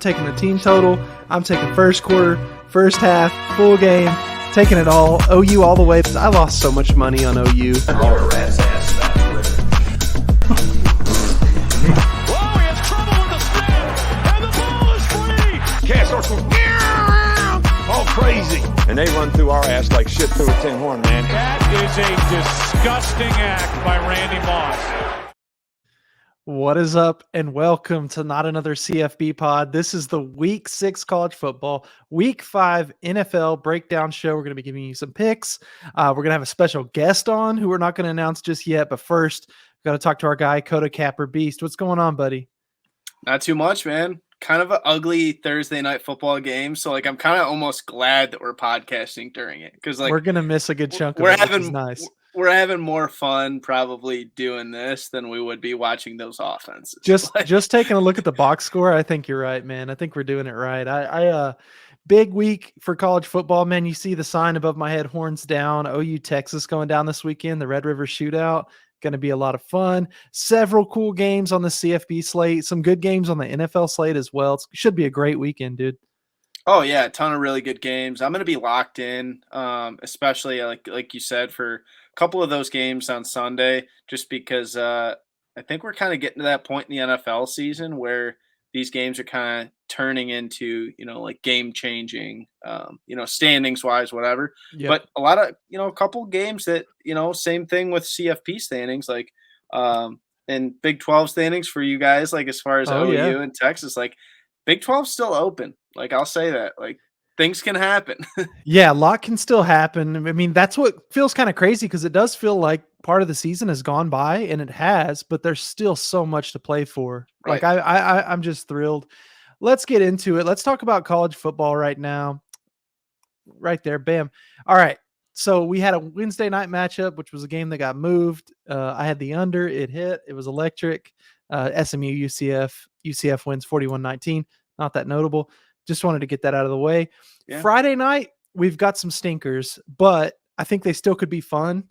taking the team total. I'm taking first quarter, first half, full game, taking it all. OU all the way. I lost so much money on OU. Whoa, he has trouble with the snap, and the ball is free. Can't start to all crazy. And they run through our ass like shit through a tin horn, man. That is a disgusting act by Randy Moss. What is up, and welcome to Not Another CFB Pod. This is the Week 6 college football, Week 5 NFL breakdown show. We're going to be giving you some picks. We're going to have a special guest on who we're not going to announce just yet, but first, we've got to talk to our guy, Coda Capper Beast. What's going on, buddy? Not too much, man. Kind of an ugly Thursday night football game, so I'm kind of almost glad that we're podcasting during it because we're going to miss a good chunk of it, which is nice. We're having more fun probably doing this than we would be watching those offenses. Just taking a look at the box score, I think you're right, man. I think we're doing it right. I big week for college football, man. You see the sign above my head, horns down. OU Texas going down this weekend, the Red River Shootout. Going to be a lot of fun. Several cool games on the CFB slate. Some good games on the NFL slate as well. It should be a great weekend, dude. Oh, yeah, a ton of really good games. I'm going to be locked in, especially like you said, for a couple of those games on Sunday, just because I think we're kind of getting to that point in the NFL season where these games are kind of turning into, game-changing, standings-wise, whatever. Yep. But a lot of, a couple games that, same thing with CFP standings, and Big 12 standings for you guys, as far as OU and Texas, Big 12's still open. I'll say that. Things can happen. Yeah, a lot can still happen. I mean, that's what feels kind of crazy because it does feel like part of the season has gone by, and it has, but there's still so much to play for. Right. I'm just thrilled. Let's get into it. Let's talk about college football right now. Right there, bam. All right. So we had a Wednesday night matchup, which was a game that got moved. I had the under. It hit. It was electric. SMU UCF wins 41-19. Not that notable. Just wanted to get that out of the way. Yeah. Friday night, we've got some stinkers, but I think they still could be fun.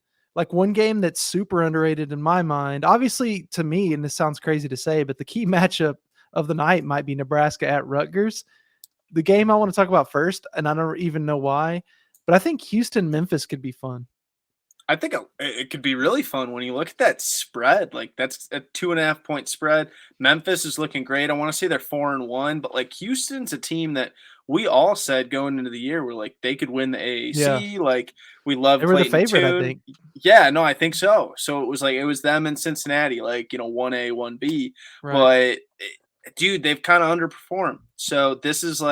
One game that's super underrated in my mind, obviously to me, and this sounds crazy to say, but the key matchup of the night might be Nebraska at Rutgers. The game I want to talk about first, and I don't even know why, but I think Houston-Memphis could be fun. I think it could be really fun when you look at that spread. That's a 2.5 point spread. Memphis is looking great. I want to say they're 4-1, but Houston's a team that we all said going into the year we're they could win the AAC. Yeah. We love. They were the favorite, I think. Yeah, no, I think so. So it was them in Cincinnati, 1A, 1B. Right. But dude, they've kind of underperformed. So this is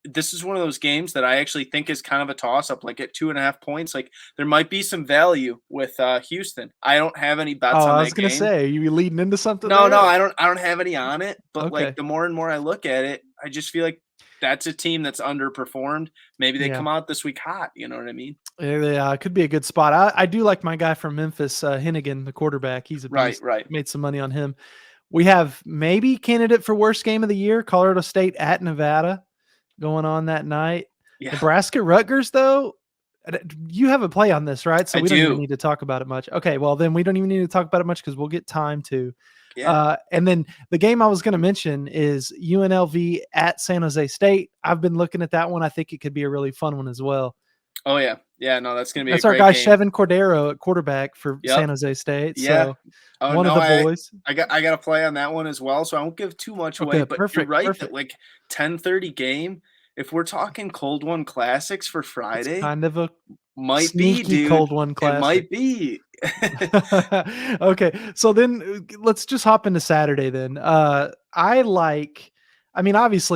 this is one of those games that I actually think is kind of a toss-up, at 2.5 points. There might be some value with Houston. I don't have any bets on that game. I was going to say, are you leading into something? No, I don't have any on it. But okay. The more and more I look at it, I just feel like that's a team that's underperformed. Maybe they come out this week hot. You know what I mean? Yeah, it could be a good spot. I do like my guy from Memphis, Hennigan, the quarterback. He's a beast. Right. Made some money on him. We have maybe candidate for worst game of the year, Colorado State at Nevada, going on that night. Yeah. Nebraska Rutgers, though, you have a play on this, right? So we don't even need to talk about it much. Okay, well, then we don't even need to talk about it much because we'll get time to. Yeah. And then the game I was going to mention is UNLV at San Jose State. I've been looking at that one. I think it could be a really fun one as well. Oh, yeah. Yeah, no, that's going to be a great game. That's our guy, Chevin Cordero, at quarterback for San Jose State. Yeah. So one of the boys. I got to play on that one as well, so I won't give too much away. But you're right, that 10:30 game, if we're talking cold one classics for Friday, it's kind of a might be, dude. Cold one classic. It might be. Okay, so then let's just hop into Saturday then. Obviously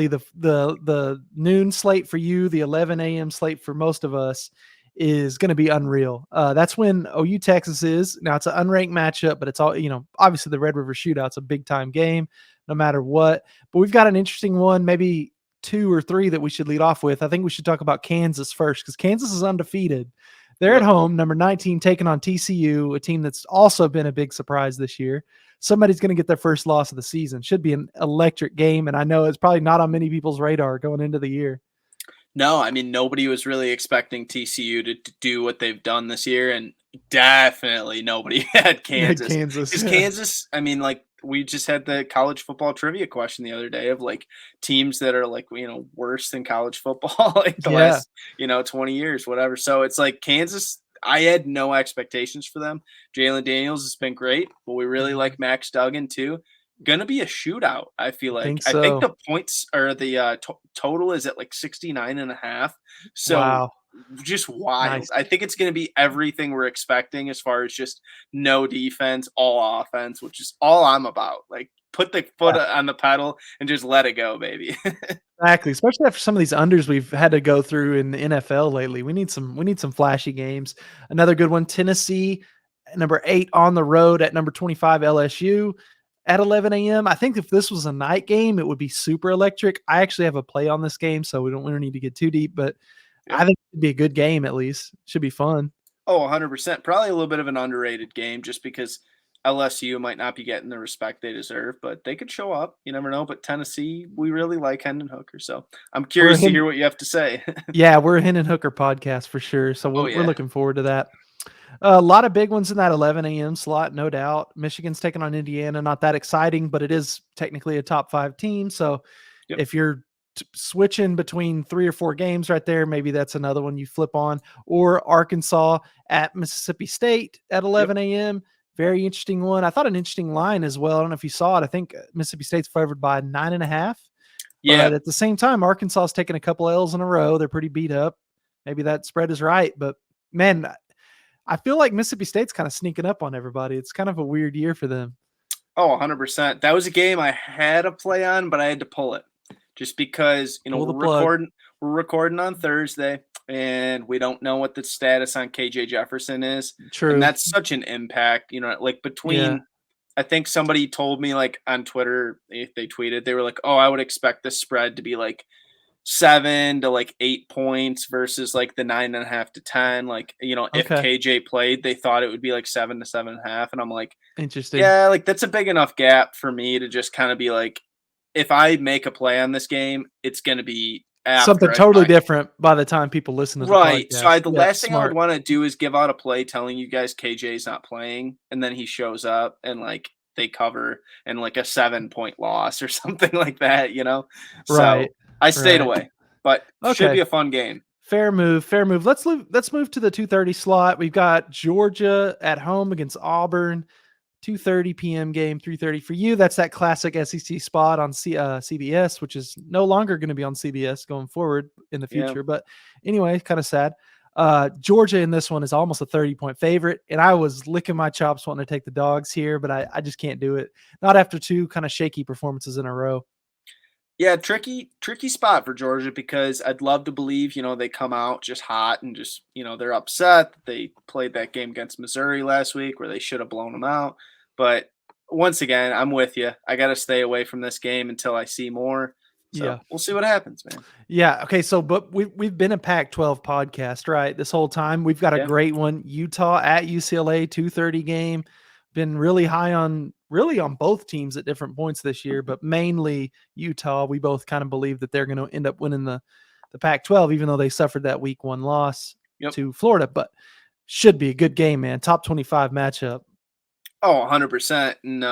the noon slate for you, the 11 a.m. slate for most of us is going to be unreal. That's when OU Texas is. Now it's an unranked matchup, but it's all, obviously the Red River Shootout's a big time game no matter what. But we've got an interesting one, maybe 2 or 3 that we should lead off with. I think we should talk about Kansas first because Kansas is undefeated. They're at home, number 19, taking on TCU, a team that's also been a big surprise this year. Somebody's going to get their first loss of the season. Should be an electric game, and I know it's probably not on many people's radar going into the year. No, nobody was really expecting TCU to do what they've done this year, and definitely nobody had Kansas. Kansas. Because Kansas, we just had the college football trivia question the other day of like teams that are like, worse than college football like the Yeah, last, 20 years, whatever. So it's like Kansas, I had no expectations for them. Jalen Daniels has been great, but we really mhm, like Max Duggan too. Gonna be a shootout, I feel I like. think I think so. the points or the total is at like 69.5. So Wow, just nice. wild. I think it's going to be everything we're expecting as far as just no defense, all offense, which is all I'm about. Like put the foot on the pedal and just let it go, baby. Exactly, especially after some of these unders we've had to go through in the NFL lately. We need some flashy games. Another good one, Tennessee, number 8 on the road at number 25 LSU at 11 a.m. I think if this was a night game, it would be super electric. I actually have a play on this game, so we don't need to get too deep, but I Yep. think it'd be a good game at least. Should be fun. Oh, 100%. Probably a little bit of an underrated game just because LSU might not be getting the respect they deserve, but they could show up. You never know. But Tennessee, we really like Hendon Hooker. So I'm We're a curious to Hen hear what you have to say. Yeah, we're a Hendon Hooker podcast for sure, so Oh, we're yeah. looking forward to that. A lot of big ones in that 11 a.m. slot, no doubt. Michigan's taking on Indiana. Not that exciting, but it is technically a top 5 team. So Yep. if you're switching between 3 or 4 games right there, maybe that's another one you flip on. Or Arkansas at Mississippi State at Yep. 11 a.m. Very interesting one. I thought an interesting line as well. I don't know if you saw it. I think Mississippi State's favored by 9.5. But Yeah. at the same time, Arkansas is taking a couple L's in a row. They're pretty beat up. Maybe that spread is right. But man, I feel like Mississippi State's kind of sneaking up on everybody. It's kind of a weird year for them. Oh, 100%. That was a game I had a play on, but I had to pull it just because, Pull the we're plug. recording on Thursday and we don't know what the status on KJ Jefferson is. And True. that's such an impact, like Yeah. between I think somebody told me like on Twitter, if they tweeted, they were like, "Oh, I would expect the spread to be like 7 to like 8 points versus like the 9.5 to 10. Like, if Okay. KJ played, they thought it would be like 7 to 7.5." And I'm like, Interesting. yeah, like that's a big enough gap for me to just kind of be like, if I make a play on this game, it's going to be Something after I totally find different by the time people listen to the right. So podcast. the Yeah, last thing I would smart. want to do is give out a play telling you guys KJ's not playing, and then he shows up and like they cover and like a 7 point loss or something like that. Right. So I stayed Right. away, but should be Okay. a fun game. Fair move. Fair move. Let's move to the 2:30 slot. We've got Georgia at home against Auburn. 2:30 p.m. game, 3:30 for you. That's that classic SEC spot on CBS, which is no longer going to be on CBS going forward in the Yeah. future. But anyway, kind of sad. Georgia in this one is almost a 30-point favorite, and I was licking my chops wanting to take the dogs here, but I just can't do it. Not after 2 kind of shaky performances in a row. Yeah, tricky spot for Georgia because I'd love to believe, they come out just hot and just, they're upset that they played that game against Missouri last week where they should have blown them out. But once again, I'm with you. I got to stay away from this game until I see more. Yeah. So we'll see what happens, man. Yeah. Okay. So, but we've been a Pac-12 podcast, right? This whole time. We've got a Yeah. great one. Utah at UCLA, 2:30 game. Been really high on both teams at different points this year, but mainly Utah. We both kind of believe that they're going to end up winning the Pac-12, even though they suffered that week 1 loss Yep. to Florida. But should be a good game, man. Top 25 matchup. Oh, 100%. And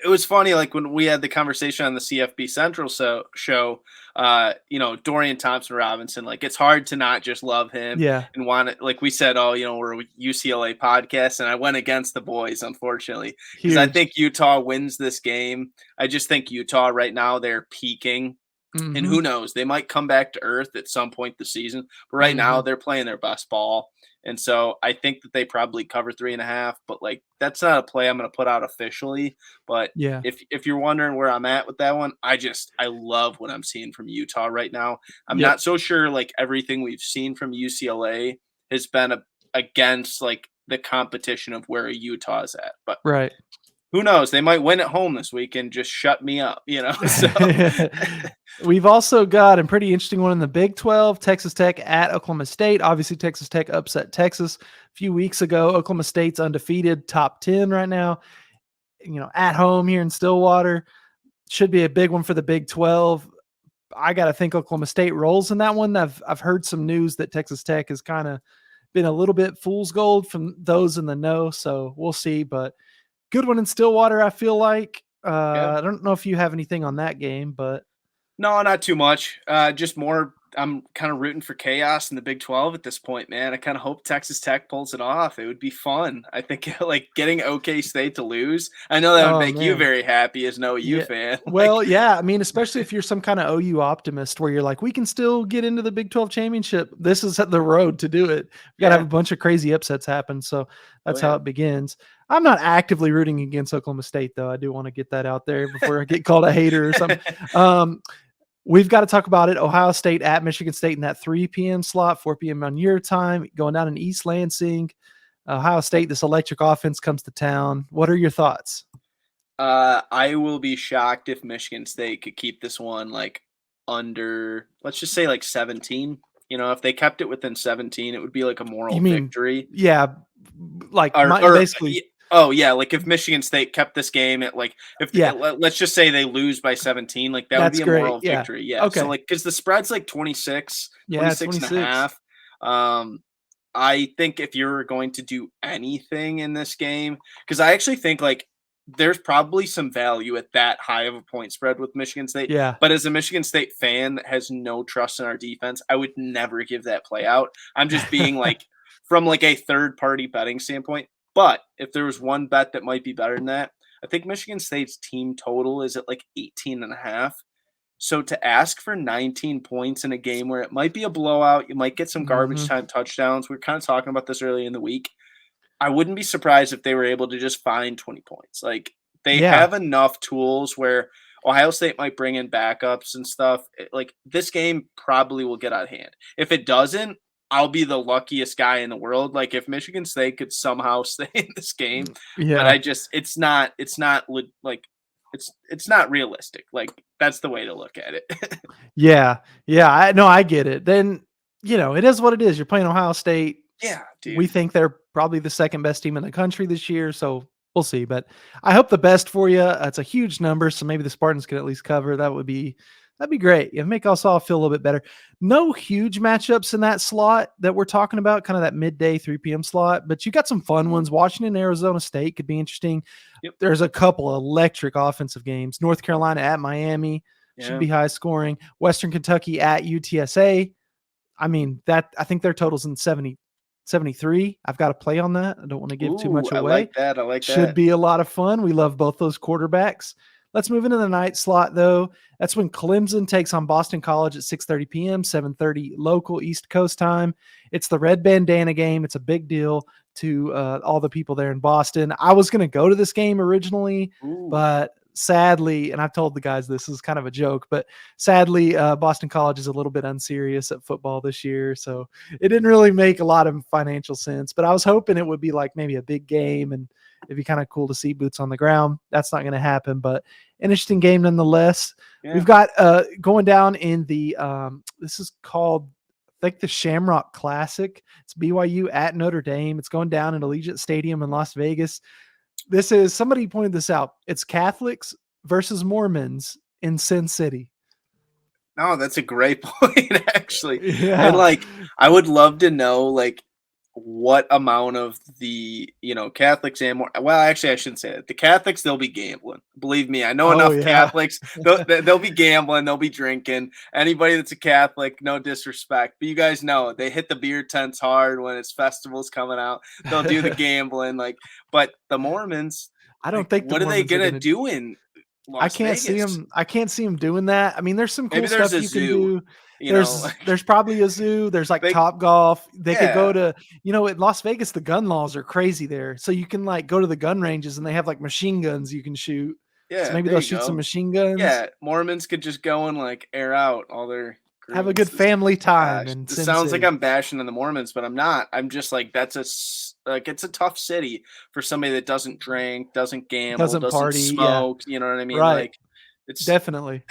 it was funny, like when we had the conversation on the CFB Central show, Dorian Thompson-Robinson, like it's hard to not just love him Yeah. and want it. Like we said, we're a UCLA podcast, and I went against the boys, unfortunately, because I Huge. think Utah wins this game. I just think Utah right now, they're peaking. And Mhm. who knows, they might come back to earth at some point this season. But right now, Mhm. they're playing their best ball. And so I think that they probably cover 3.5, but like that's not a play I'm going to put out officially. But Yeah. if you're wondering where I'm at with that one, I love what I'm seeing from Utah right now. I'm Yep. not so sure like everything we've seen from UCLA has been against like the competition of where Utah is at. But Right. who knows? They might win at home this week and just shut me up, So We've also got a pretty interesting one in the Big 12, Texas Tech at Oklahoma State. Obviously, Texas Tech upset Texas a few weeks ago. Oklahoma State's undefeated, top 10 right now, at home here in Stillwater. Should be a big one for the Big 12. I got to think Oklahoma State rolls in that one. I've heard some news that Texas Tech has kind of been a little bit fool's gold from those in the know, so we'll see. But Good one in Stillwater, I feel like. Yeah. I don't know if you have anything on that game, but No, not too much. Just more. I'm kind of rooting for chaos in the Big 12 at this point, man. I kind of hope Texas Tech pulls it off. It would be fun. I think like getting OK State to lose. I know that would oh make you man. very happy as an OU Yeah. fan. Well, yeah. I mean, especially if you're some kind of OU optimist where you're like, we can still get into the Big 12 championship. This is the road to do it. We got to have a bunch of crazy upsets happen. So that's how it begins. I'm not actively rooting against Oklahoma State, though. I do want to get that out there before I get called a hater or something. We've got to talk about it. Ohio State at Michigan State in that 3 p.m. slot, 4 p.m. on your time, going down in East Lansing. Ohio State, this electric offense comes to town. What are your thoughts? I will be shocked if Michigan State could keep this one like under, let's just say like 17. You know, if they kept it within 17, it would be like a moral victory. Yeah, like basically. Oh yeah, like if Michigan State kept this game at like let's just say they lose by 17, like that would be a moral victory. Yeah. Okay. So like because the spread's like 26, yeah, 26 and a half. I think if you're going to do anything in this game, because I actually think like there's probably some value at that high of a point spread with Michigan State. Yeah. But as a Michigan State fan that has no trust in our defense, I would never give that play out. I'm just being like from like a third party betting standpoint. But if there was one bet that might be better than that, I think Michigan State's team total is at like 18 and a half. So to ask for 19 points in a game where it might be a blowout, you might get some garbage time touchdowns. We were kind of talking about this early in the week. I wouldn't be surprised if they were able to just find 20 points. Like they have enough tools where Ohio State might bring in backups and stuff. Like this game probably will get out of hand. If it doesn't, I'll be the luckiest guy in the world. Like if Michigan State could somehow stay in this game, but it's not realistic. Like that's the way to look at it. Yeah. I get it. Then, it is what it is. You're playing Ohio State. Yeah, dude. We think they're probably the second best team in the country this year. So we'll see, but I hope the best for you. It's a huge number. So maybe the Spartans can at least cover. That'd be great. It'd make us all feel a little bit better. No huge matchups in that slot that we're talking about, kind of that midday 3 p.m. slot, but you got some fun ones. Washington, Arizona State could be interesting. Yep. There's a couple electric offensive games. North Carolina at Miami should be high scoring. Western Kentucky at UTSA. I mean, I think their total's in 73. I've got to play on that. I don't want to give too much away. I like that. Should be a lot of fun. We love both those quarterbacks. Let's move into the night slot, though. That's when Clemson takes on Boston College at 6:30 p.m., 7:30 local East Coast time. It's the red bandana game. It's a big deal to all the people there in Boston. I was going to go to this game originally, but sadly, and I've told the guys this is kind of a joke, but sadly, Boston College is a little bit unserious at football this year, so it didn't really make a lot of financial sense. But I was hoping it would be like maybe a big game, and it'd be kind of cool to see boots on the ground. That's not going to happen, but an interesting game nonetheless. Yeah. We've got going down in the this is called, I think, the Shamrock Classic. It's BYU at Notre Dame. It's going down in Allegiant Stadium in Las Vegas. This is, somebody pointed this out, it's Catholics versus Mormons in Sin City. No, that's a great point, actually. Yeah. And I would love to know what amount of the Catholics and actually I shouldn't say that. The Catholics, they'll be gambling. Believe me, I know enough Catholics. They'll be gambling, they'll be drinking. Anybody that's a Catholic, no disrespect, but you guys know they hit the beer tents hard when it's festivals coming out. They'll do the gambling, but the Mormons, I don't think. What are they gonna do in Las Vegas? I can't see them doing that. I mean, there's some cool stuff you can do. There's probably a zoo. There's Top Golf. They could go to, in Las Vegas, the gun laws are crazy there. So you can go to the gun ranges and they have machine guns you can shoot. Yeah. So maybe they'll shoot some machine guns. Yeah. Mormons could just go and air out all their groups. Have a good family time. And it sounds like I'm bashing on the Mormons, but I'm not. I'm just it's a tough city for somebody that doesn't drink, doesn't gamble, doesn't party, smoke. Yeah. You know what I mean? Right. It's definitely,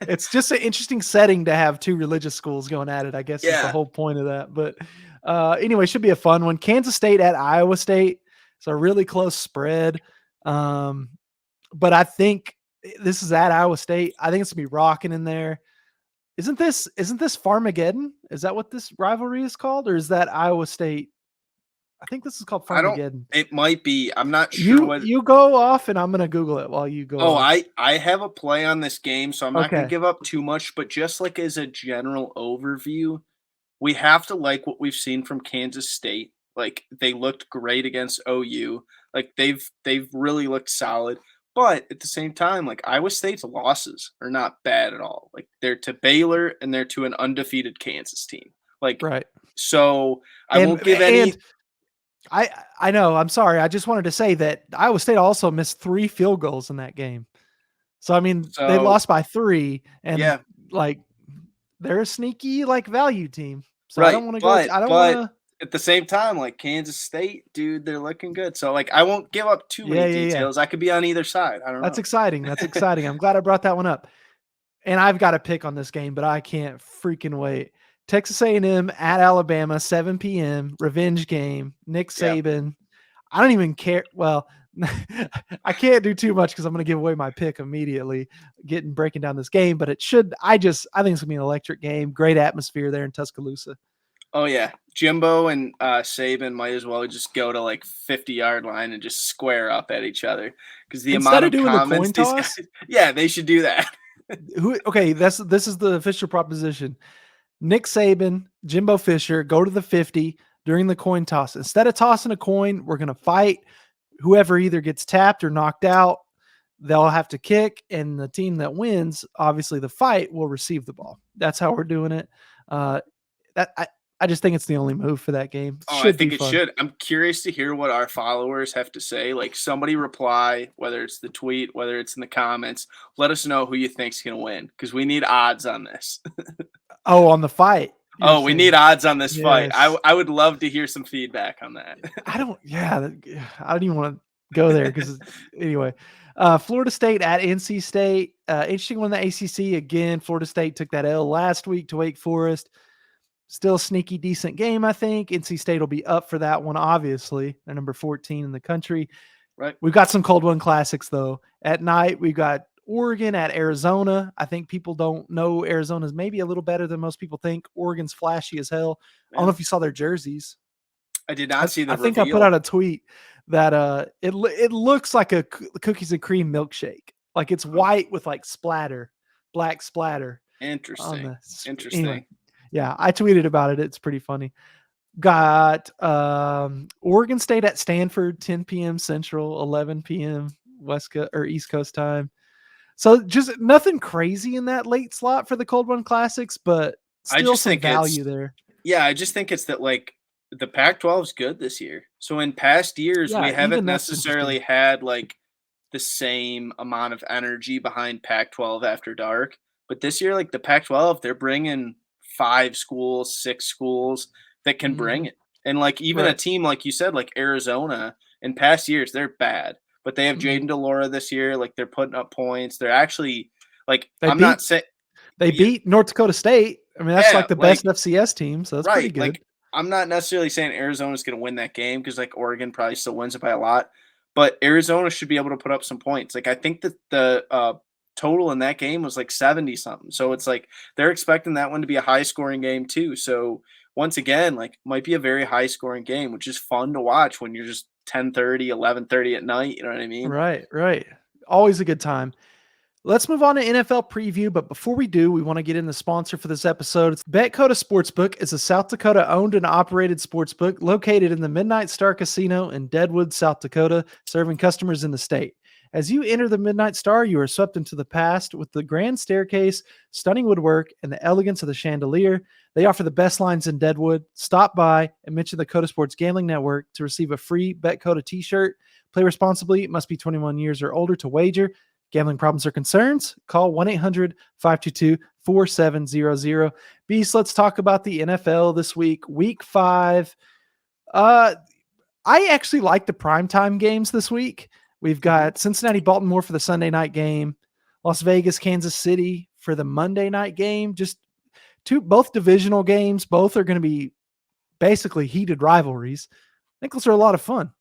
it's just an interesting setting to have two religious schools going at it, I guess is the whole point of that. But anyway, should be a fun one. Kansas State at Iowa State. It's a really close spread. But I think this is at Iowa State. I think it's gonna be rocking in there. Isn't this Farmageddon? Is that what this rivalry is called? Or is that Iowa State? I think this is called I don't. Farmageddon. It might be. I'm not sure what. You go off, and I'm gonna Google it while you go. Oh, off. I have a play on this game, so I'm not going to Okay. give up too much. But just like as a general overview, we have to like what we've seen from Kansas State. Like they looked great against OU. Like they've really looked solid. But at the same time, like Iowa State's losses are not bad at all. Like they're to Baylor and they're to an undefeated Kansas team. Like Right. so, I won't give any. And I know. I'm sorry. I just wanted to say that Iowa State also missed 3 field goals in that game. So I mean, they So lost by 3, and yeah, like they're a sneaky like value team. So I right. don't want to go. I don't want to. At the same time, like Kansas State, dude, they're looking good. So like I won't give up too many details. I could be on either side. I don't know. That's exciting. That's exciting. I'm glad I brought that one up. And I've got a pick on this game, but I can't freaking wait. Texas A&M at Alabama, 7 p.m. revenge game. Nick Saban. I don't even care. Well, I can't do too much because I'm going to give away my pick immediately breaking down this game, but it should. I think it's going to be an electric game. Great atmosphere there in Tuscaloosa. Oh yeah, Jimbo and Saban might as well just go to like 50-yard line and just square up at each other because the Instead amount of doing of comments the coin these toss, guys, yeah, they should do that. Okay, this is the official proposition. Nick Saban, Jimbo Fisher go to the 50 during the coin toss. Instead of tossing a coin, we're going to fight. Whoever either gets tapped or knocked out, they'll have to kick, and the team that wins, obviously the fight, will receive the ball. That's how we're doing it. I just think it's the only move for that game. I think it should. I'm curious to hear what our followers have to say. Like somebody reply, whether it's the tweet, whether it's in the comments. Let us know who you think's going to win because we need odds on this. Oh, on the fight. We need odds on this fight. I would love to hear some feedback on that. I don't even want to go there because anyway, Florida State at NC State. Interesting one in the ACC again. Florida State took that L last week to Wake Forest. Still a sneaky, decent game, I think. NC State will be up for that one, obviously. They're number 14 in the country. Right. We've got some cold one classics, though. At night, we've got Oregon at Arizona. I think people don't know Arizona's maybe a little better than most people think. Oregon's flashy as hell. I don't know if you saw their jerseys. I did not see the I think I put out a tweet that it looks like a cookies and cream milkshake. Like it's white with like black splatter. Interesting. Anyway, yeah, I tweeted about it. It's pretty funny. Got Oregon State at Stanford, 10 p.m. Central, 11 p.m. East Coast time. So just nothing crazy in that late slot for the Cold One Classics, but still some value there. Yeah, I just think it's that like the Pac-12 is good this year. So in past years, we haven't necessarily had like the same amount of energy behind Pac-12 after dark. But this year, like the Pac-12, they're bringing 5 schools, 6 schools that can bring it. And like even a team like you said, like Arizona, in past years, they're bad. But they have Jaden DeLora this year. Like they're putting up points. They're actually like not saying they beat North Dakota State. I mean, that's like the best FCS team. So that's pretty good. Like I'm not necessarily saying Arizona's going to win that game because like Oregon probably still wins it by a lot. But Arizona should be able to put up some points. Like I think that the total in that game was like 70 something. So it's like they're expecting that one to be a high scoring game too. So once again, like might be a very high scoring game, which is fun to watch when you're just 10:30, 11:30 at night. You know what I mean? Right. Always a good time. Let's move on to NFL preview, but before we do, we want to get in the sponsor for this episode. Betcoda Sportsbook is a South Dakota owned and operated sportsbook located in the Midnight Star Casino in Deadwood, South Dakota, serving customers in the state. As you enter the Midnight Star, you are swept into the past with the grand staircase, stunning woodwork, and the elegance of the chandelier. They offer the best lines in Deadwood. Stop by and mention the Coda Sports Gambling Network to receive a free Betcoda t-shirt. Play responsibly. It must be 21 years or older to wager. Gambling problems or concerns? Call 1-800-522-4700. Beast, let's talk about the NFL this week. Week 5. I actually like the primetime games this week. We've got Cincinnati, Baltimore for the Sunday night game. Las Vegas, Kansas City for the Monday night game. Just both divisional games. Both are going to be basically heated rivalries. I think those are a lot of fun.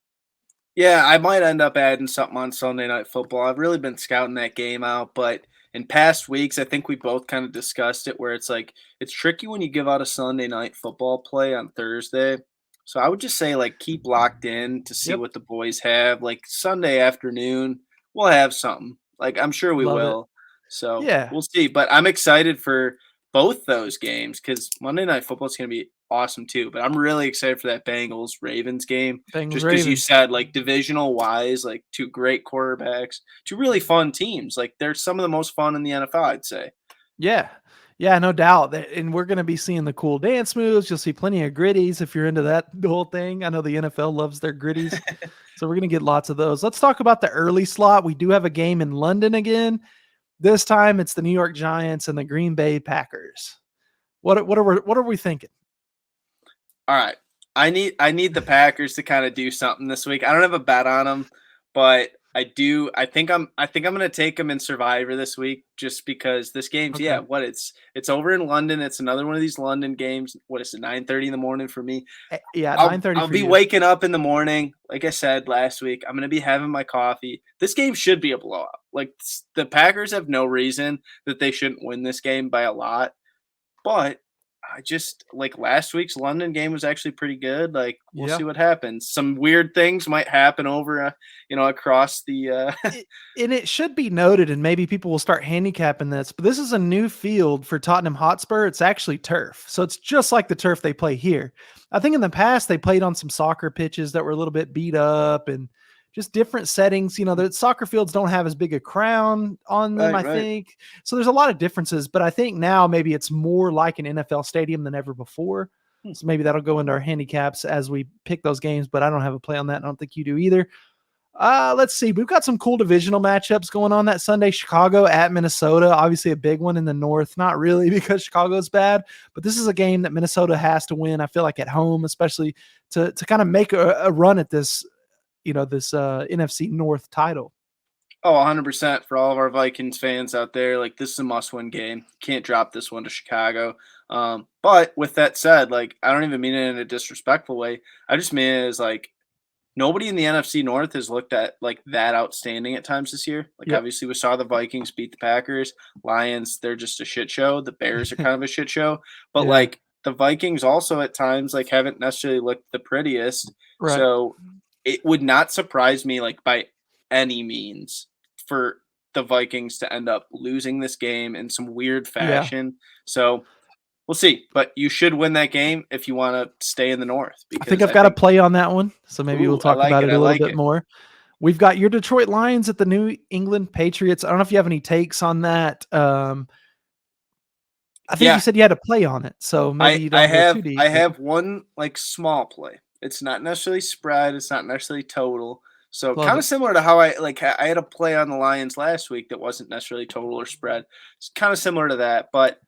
Yeah, I might end up adding something on Sunday Night Football. I've really been scouting that game out, but in past weeks, I think we both kind of discussed it where it's like it's tricky when you give out a Sunday Night Football play on Thursday So I would just say like keep locked in to see Yep. what the boys have. Like Sunday afternoon, we'll have something. Like I'm sure we Love it. will. So Yeah. we'll see. But I'm excited for both those games because Monday Night Football is going to be awesome too. But I'm really excited for that Bengals Ravens game, Bengals just because you Ravens. said like divisional wise, like two great quarterbacks, two really fun teams. Like they're some of the most fun in the NFL, I'd say. Yeah. Yeah, no doubt. And we're going to be seeing the cool dance moves. You'll see plenty of gritties if you're into that whole thing. I know the NFL loves their gritties. So we're going to get lots of those. Let's talk about the early slot. We do have a game in London again. This time it's the New York Giants and the Green Bay Packers. What are we thinking? All right. I need the Packers to kind of do something this week. I don't have a bet on them, but I do. I think I'm going to take them in Survivor this week just because this game's Okay. it's over in London. It's another one of these London games. What is it? 9:30 in the morning for me. Yeah, I'll 9:30 I'll for be you. waking up in the morning, like I said last week. I'm going to be having my coffee. This game should be a blowout. Like the Packers have no reason that they shouldn't win this game by a lot. But I just like last week's London game was actually pretty good. Like we'll Yeah. see what happens. Some weird things might happen over, across the. And it should be noted, and maybe people will start handicapping this, but this is a new field for Tottenham Hotspur. It's actually turf. So it's just like the turf they play here. I think in the past they played on some soccer pitches that were a little bit beat up and just different settings. The soccer fields don't have as big a crown on them, I Right, right. think. So there's a lot of differences, but I think now maybe it's more like an NFL stadium than ever before. Hmm. So maybe that'll go into our handicaps as we pick those games, but I don't have a play on that. I don't think you do either. Let's see. We've got some cool divisional matchups going on that Sunday. Chicago at Minnesota, obviously a big one in the North. Not really because Chicago's bad, but this is a game that Minnesota has to win. I feel like at home, especially to kind of make a run at this, this NFC North title. Oh, 100% for all of our Vikings fans out there. Like this is a must-win game. Can't drop this one to Chicago. But with that said, like I don't even mean it in a disrespectful way. I just mean it as like nobody in the NFC North has looked at like that outstanding at times this year. Like Yep. obviously we saw the Vikings beat the Packers, Lions, they're just a shit show. The Bears are kind of a shit show. But Yeah. like the Vikings also at times like haven't necessarily looked the prettiest. Right. So it would not surprise me like by any means for the Vikings to end up losing this game in some weird fashion. So we'll see, but you should win that game if you want to stay in the North. I think I've got a play on that one, so maybe we'll Ooh, I talk like about it, it I a little like bit it. more. We've got your Detroit Lions at the New England Patriots. I don't know if you have any takes on that. I think Yeah. you said you had a play on it, so maybe you don't go too deep. I but- have one like small play. It's not necessarily spread. It's not necessarily total. So Love kind it. of similar to how I had a play on the Lions last week that wasn't necessarily total or spread. It's kind of similar to that, but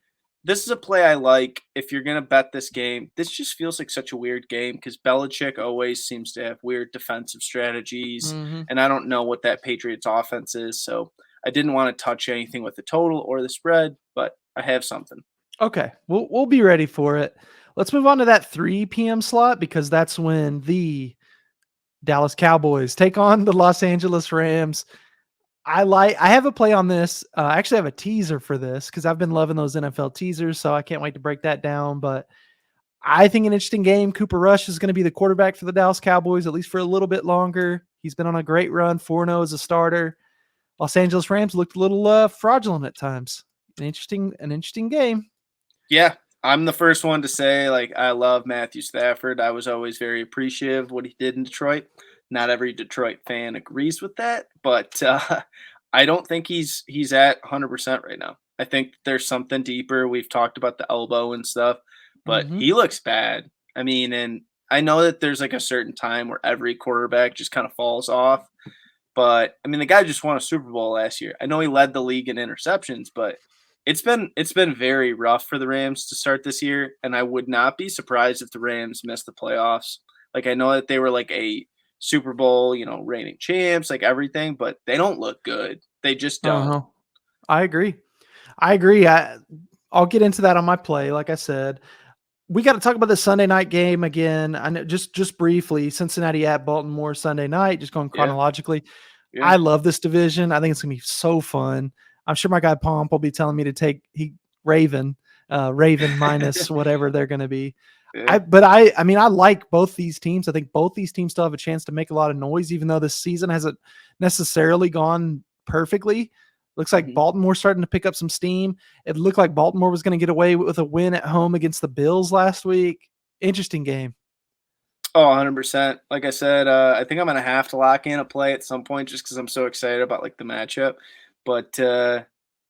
this is a play I like. If you're gonna bet this game, this just feels like such a weird game because Belichick always seems to have weird defensive strategies, Mhm. and I don't know what that Patriots offense is. So I didn't want to touch anything with the total or the spread, but I have something. Okay, we'll be ready for it. Let's move on to that 3 p.m. slot because that's when the Dallas Cowboys take on the Los Angeles Rams. I have a play on this. I actually have a teaser for this because I've been loving those NFL teasers, so I can't wait to break that down. But I think an interesting game. Cooper Rush is going to be the quarterback for the Dallas Cowboys, at least for a little bit longer. He's been on a great run, 4-0 as a starter. Los Angeles Rams looked a little fraudulent at times. An interesting game. Yeah, I'm the first one to say like I love Matthew Stafford. I was always very appreciative of what he did in Detroit. Not every Detroit fan agrees with that, but I don't think he's at 100% right now. I think there's something deeper. We've talked about the elbow and stuff, but Mhm. he looks bad. I mean, and I know that there's like a certain time where every quarterback just kind of falls off. But I mean, the guy just won a Super Bowl last year. I know he led the league in interceptions, but it's been very rough for the Rams to start this year, and I would not be surprised if the Rams missed the playoffs. Like I know that they were like a Super Bowl, reigning champs, like everything, but they don't look good. They just don't. Uh-huh. I agree. I'll get into that on my play. Like I said, we got to talk about the Sunday night game again. I know just briefly, Cincinnati at Baltimore Sunday night, just going chronologically. Yeah. I love this division. I think it's going to be so fun. I'm sure my guy Pomp will be telling me to take Raven, Raven minus whatever they're going to be. Yeah. I mean, I like both these teams. I think both these teams still have a chance to make a lot of noise, even though this season hasn't necessarily gone perfectly. Looks like Baltimore's starting to pick up some steam. It looked like Baltimore was going to get away with a win at home against the Bills last week. Interesting game. Oh, 100%. Like I said, I think I'm going to have to lock in a play at some point just because I'm so excited about like the matchup. But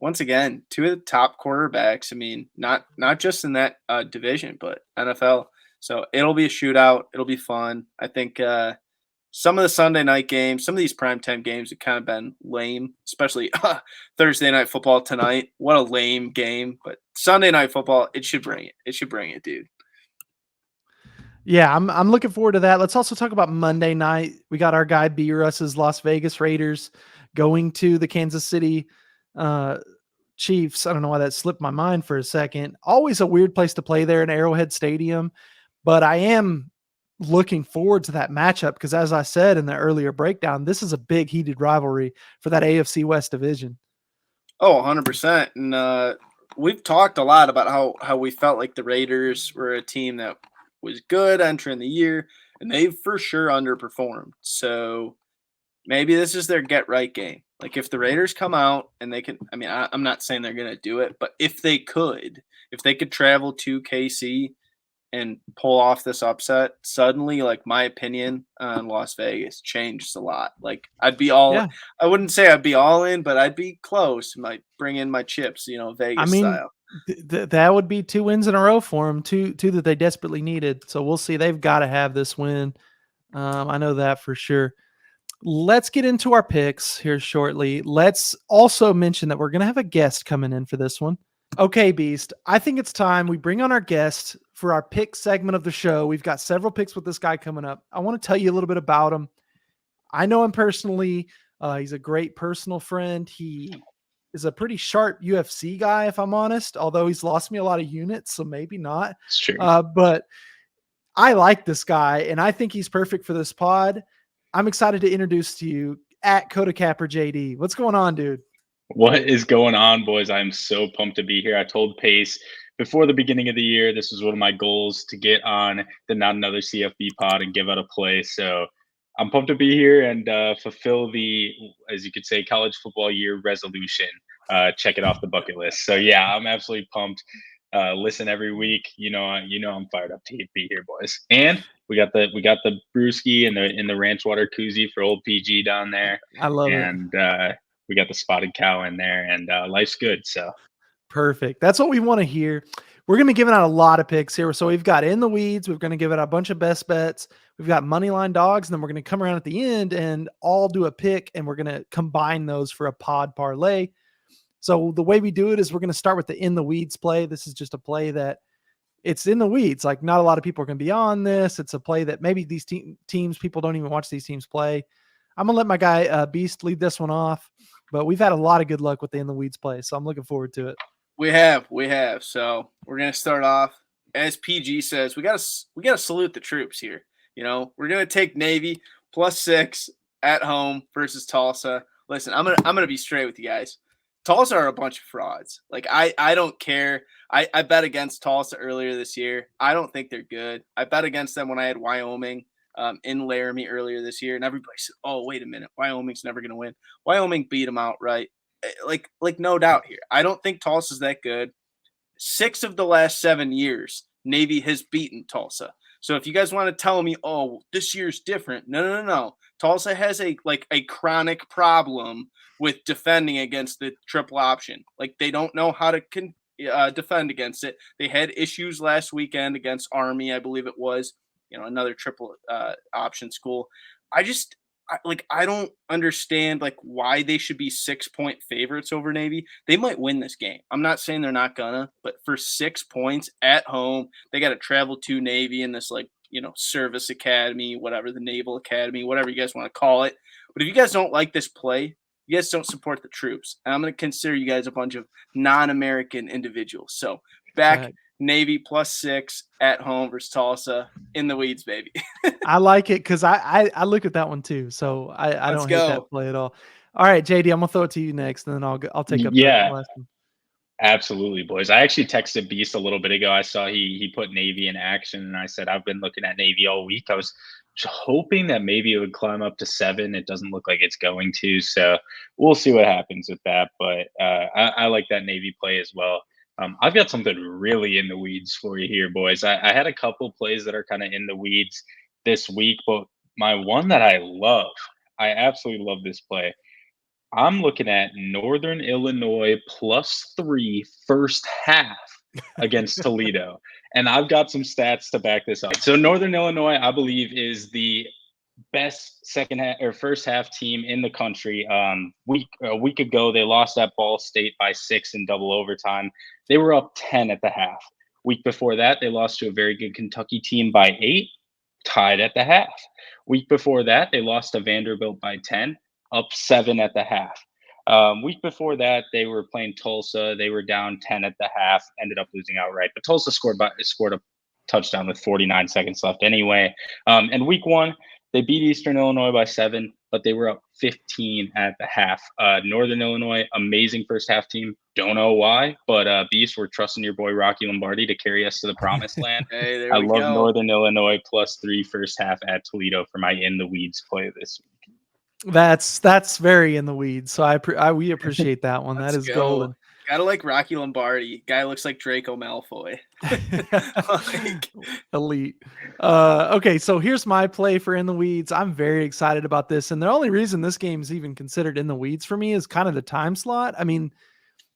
once again, two of the top quarterbacks. I mean, not just in that division, but NFL. So it'll be a shootout. It'll be fun. I think some of the Sunday night games, some of these primetime games have kind of been lame, especially Thursday night football tonight. What a lame game. But Sunday night football, it should bring it. It should bring it, dude. Yeah, I'm looking forward to that. Let's also talk about Monday night. We got our guy B. Russ's Las Vegas Raiders going to the Kansas City Chiefs. I don't know why that slipped my mind for a second. Always a weird place to play there in Arrowhead Stadium, but I am looking forward to that matchup because, as I said in the earlier breakdown, this is a big heated rivalry for that AFC West division. Oh, 100%. And we've talked a lot about how we felt like the Raiders were a team that was good entering the year, and they've for sure underperformed. So maybe this is their get right game. Like if the Raiders come out and they can, I mean, I'm not saying they're going to do it, but if they could travel to KC and pull off this upset, suddenly, like my opinion on Las Vegas changes a lot. Like I wouldn't say I'd be all in, but I'd be close. Might bring in my chips, Vegas style. That would be 2 wins in a row for them, two that they desperately needed. So we'll see. They've got to have this win. I know that for sure. Let's get into our picks here shortly. Let's also mention that we're going to have a guest coming in for this one. Okay, Beast, I think it's time we bring on our guest for our pick segment of the show. We've got several picks with this guy coming up. I want to tell you a little bit about him. I know him personally. He's a great personal friend. He is a pretty sharp UFC guy, if I'm honest, although he's lost me a lot of units, so maybe not. It's true. But I like this guy, and I think he's perfect for this pod. I'm excited to introduce to you at Coda Capper JD. What's going on, dude? What is going on, boys? I'm so pumped to be here. I told Pace before the beginning of the year, this was one of my goals to get on the Not Another CFB pod and give out a play. So I'm pumped to be here and fulfill the, as you could say, college football year resolution. Check it off the bucket list. So yeah, I'm absolutely pumped. Listen every week. I'm fired up to be here, boys. And we got the brewski and the ranch water koozie for old PG down there. I love it. And we got the spotted cow in there, and life's good. So perfect. That's what we want to hear. We're going to be giving out a lot of picks here. So we've got in the weeds. We're going to give out a bunch of best bets. We've got money line dogs, and then we're going to come around at the end and all do a pick, and we're going to combine those for a pod parlay. So the way we do it is we're going to start with the in the weeds play. This is just a play that it's in the weeds. Like not a lot of people are going to be on this. It's a play that maybe these teams, people don't even watch these teams play. I'm going to let my guy Beast lead this one off, but we've had a lot of good luck with the in the weeds play. So I'm looking forward to it. We have. So we're going to start off, as PG says, we got to salute the troops here. We're going to take Navy +6 at home versus Tulsa. Listen, I'm going to be straight with you guys. Tulsa are a bunch of frauds. Like I don't care. I bet against Tulsa earlier this year. I don't think they're good. I bet against them when I had Wyoming in Laramie earlier this year, and everybody said, "Oh, wait a minute, Wyoming's never going to win." Wyoming beat them outright. Like no doubt here. I don't think Tulsa's that good. 6 of the last 7 years, Navy has beaten Tulsa. So if you guys want to tell me, "Oh, this year's different," no. Tulsa has a chronic problem with defending against the triple option. Like they don't know how to defend against it. They had issues last weekend against Army, I believe it was. Another triple option school. I don't understand why they should be 6-point favorites over Navy. They might win this game. I'm not saying they're not gonna, but for 6 points at home, they got to travel to Navy in this service academy, whatever, the Naval Academy, whatever you guys want to call it. But if you guys don't like this play, you guys don't support the troops. And I'm going to consider you guys a bunch of non-American individuals. So back Navy +6 at home versus Tulsa in the weeds, baby. I like it because I look at that one too. So I don't hate that play at all. All right, JD, I'm gonna throw it to you next, and then I'll take up the last one. Absolutely, boys. I actually texted Beast a little bit ago. I saw he put Navy in action, and I said I've been looking at Navy all week. I was hoping that maybe it would climb up to 7. It doesn't look like it's going to, so we'll see what happens with that. But I like that Navy play as well. I've got something really in the weeds for you here, boys. I had a couple plays that are kind of in the weeds this week, but my one that I absolutely love this play. I'm looking at Northern Illinois +3 first half against Toledo. And I've got some stats to back this up. So Northern Illinois, I believe, is the best second half or first half team in the country. A week ago, they lost at Ball State by 6 in double overtime. They were up 10 at the half. Week before that, they lost to a very good Kentucky team by 8, tied at the half. Week before that, they lost to Vanderbilt by 10, up 7 at the half. Week before that, they were playing Tulsa. They were down 10 at the half, ended up losing outright. But Tulsa scored a touchdown with 49 seconds left anyway. And week 1, they beat Eastern Illinois by 7, but they were up 15 at the half. Northern Illinois, amazing first half team. Don't know why, but Beast, we're trusting your boy Rocky Lombardi to carry us to the promised land. Hey, there I we love go. Northern Illinois +3 first half at Toledo for my in the weeds play this week. That's very in the weeds. So we appreciate that one. That is golden. Gotta like Rocky Lombardi. Guy looks like Draco Malfoy. Elite. Okay, so here's my play for in the weeds. I'm very excited about this, and the only reason this game is even considered in the weeds for me is kind of the time slot. I mean,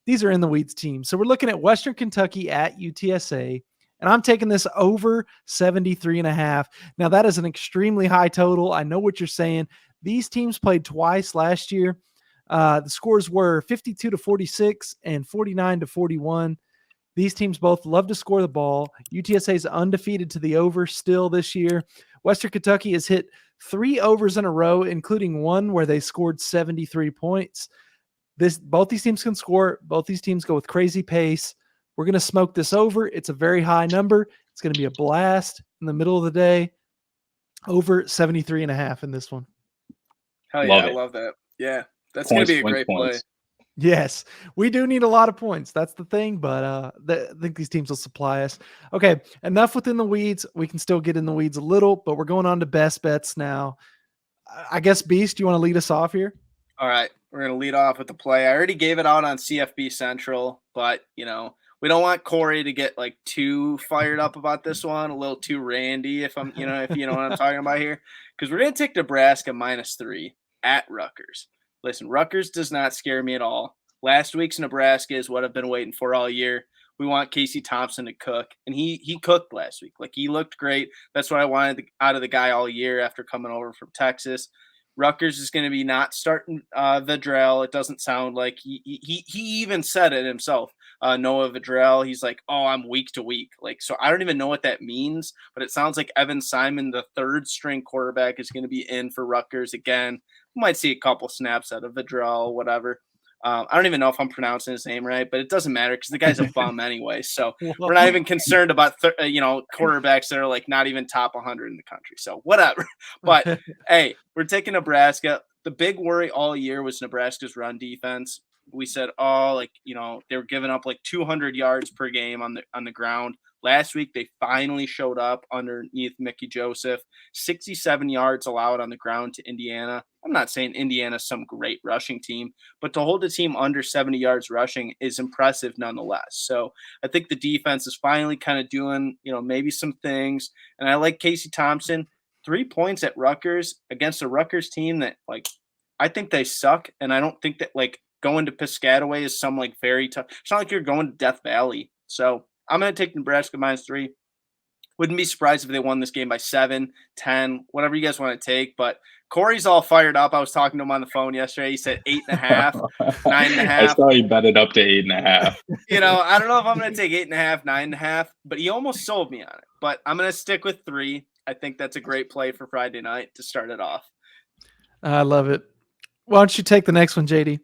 these are in the weeds teams. So we're looking at Western Kentucky at UTSA, and I'm taking this over 73.5. Now that is an extremely high total. I know what you're saying. These teams played twice last year. The scores were 52-46 and 49-41. These teams both love to score the ball. UTSA is undefeated to the over still this year. Western Kentucky has hit 3 overs in a row, including one where they scored 73 points. Both these teams can score. Both these teams go with crazy pace. We're going to smoke this over. It's a very high number. It's going to be a blast in the middle of the day. Over 73.5 in this one. Hell yeah, I love that. Yeah, that's going to be a great play. Yes, we do need a lot of points. That's the thing, but I think these teams will supply us. Okay, enough within the weeds. We can still get in the weeds a little, but we're going on to best bets now. I guess, Beast, you want to lead us off here? All right, we're going to lead off with the play. I already gave it out on CFB Central, but, we don't want Corey to get like too fired up about this one, a little too randy if you know what I'm talking about here, because we're going to take Nebraska -3 at Rutgers. Listen, Rutgers does not scare me at all. Last week's Nebraska is what I've been waiting for all year. We want Casey Thompson to cook, and he cooked last week. Like, he looked great. That's what I wanted out of the guy all year after coming over from Texas. Rutgers is going to be not starting Vidrell. It doesn't sound like he even said it himself. Noah Vidrell, he's like, oh, I'm week to week. Like, so I don't even know what that means, but it sounds like Evan Simon, the third string quarterback, is going to be in for Rutgers again. We might see a couple snaps out of Vidrell, whatever. I don't even know if I'm pronouncing his name right, but it doesn't matter because the guy's a bum anyway. So we're not even concerned about quarterbacks that are like not even top 100 in the country. So whatever. But hey, we're taking Nebraska. The big worry all year was Nebraska's run defense. We said, they were giving up like 200 yards per game on the ground. Last week, they finally showed up underneath Mickey Joseph. 67 yards allowed on the ground to Indiana. I'm not saying Indiana's some great rushing team, but to hold a team under 70 yards rushing is impressive nonetheless. So I think the defense is finally kind of doing, maybe some things. And I like Casey Thompson. 3 points at Rutgers against a Rutgers team that, I think they suck. And I don't think that, going to Piscataway is some, very tough. It's not like you're going to Death Valley. So I'm going to take Nebraska -3. Wouldn't be surprised if they won this game by 7, 10, whatever you guys want to take. But Corey's all fired up. I was talking to him on the phone yesterday. He said 8.5, 9.5. I saw he bet it up to 8.5. I don't know if I'm going to take 8.5, 9.5, but he almost sold me on it. But I'm going to stick with 3. I think that's a great play for Friday night to start it off. I love it. Why don't you take the next one, JD?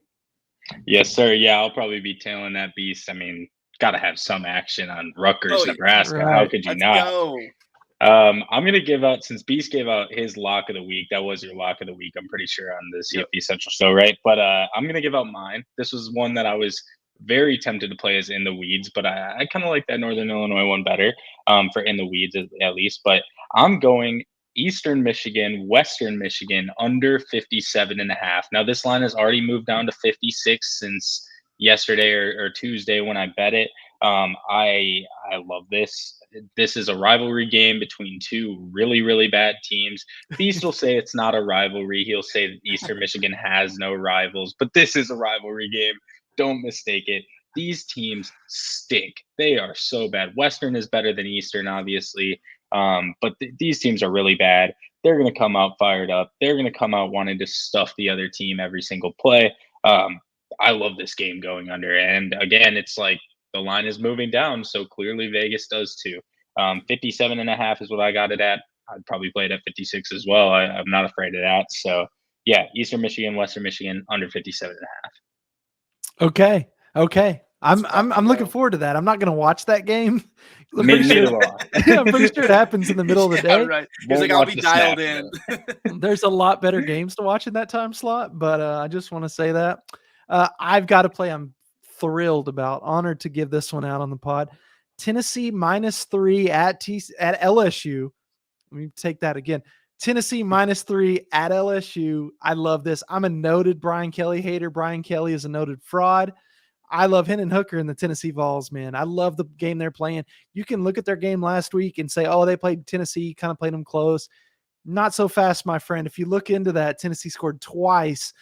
Yes, sir. Yeah, I'll probably be tailing that beast. I mean, got to have some action on Rutgers, Nebraska. Right. How could you Let's not? go. I'm going to give out, since Beast gave out his lock of the week, that was your lock of the week, I'm pretty sure, on the CFB Central show, right? But I'm going to give out mine. This was one that I was very tempted to play as in the weeds, but I kind of like that Northern Illinois one better, for in the weeds at least. But I'm going Eastern Michigan, Western Michigan under 57.5. Now this line has already moved down to 56 since yesterday or Tuesday when I bet it. I love this. This is a rivalry game between two really, really bad teams. Beast will say it's not a rivalry. He'll say that Eastern Michigan has no rivals, but this is a rivalry game. Don't mistake it. These teams stink. They are so bad. Western is better than Eastern, obviously, but these teams are really bad. They're going to come out fired up. They're going to come out wanting to stuff the other team every single play. I love this game going under. And again, it's like the line is moving down, so clearly Vegas does too. 57.5 is what I got it at. I'd probably play it at 56 as well. I'm not afraid of that. So yeah, Eastern Michigan, Western Michigan under 57.5. Okay. I'm looking forward to that. I'm not going to watch that game. I'm Neither pretty will I. I'm pretty sure it happens in the middle of the day. Right. He's Won't like, I'll watch be the dialed snap, in. There's a lot better games to watch in that time slot, but I just want to say that I've got a play I'm thrilled about. Honored to give this one out on the pod. Tennessee -3 at LSU. Let me take that again. Tennessee -3 at LSU. I love this. I'm a noted Brian Kelly hater. Brian Kelly is a noted fraud. I love Hendon Hooker and the Tennessee Vols, man. I love the game they're playing. You can look at their game last week and say, oh, they played Tennessee, kind of played them close. Not so fast, my friend. If you look into that, Tennessee scored twice.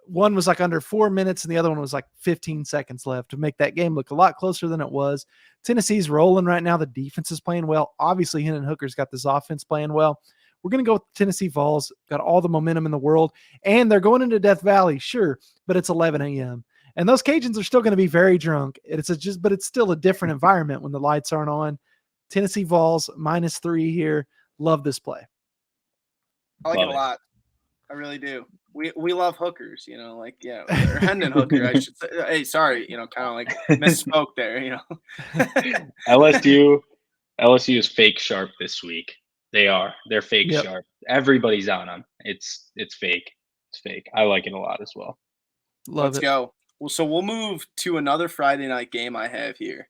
One was like under 4 minutes, and the other one was like 15 seconds left to make that game look a lot closer than it was. Tennessee's rolling right now. The defense is playing well. Obviously, Hendon Hooker's got this offense playing well. We're going to go with Tennessee Vols. Got all the momentum in the world, and they're going into Death Valley, sure, but it's 11 a.m. And those Cajuns are still going to be very drunk. But it's still a different environment when the lights aren't on. Tennessee Vols -3 here. Love this play. I like it a lot. I really do. We love hookers, like, yeah, or Hendon Hooker, I should say. Hey, sorry, kind of like misspoke there, LSU is fake sharp this week. They're fake sharp. Everybody's on them. It's fake. It's fake. I like it a lot as well. Let's go. Well, so we'll move to another Friday night game I have here.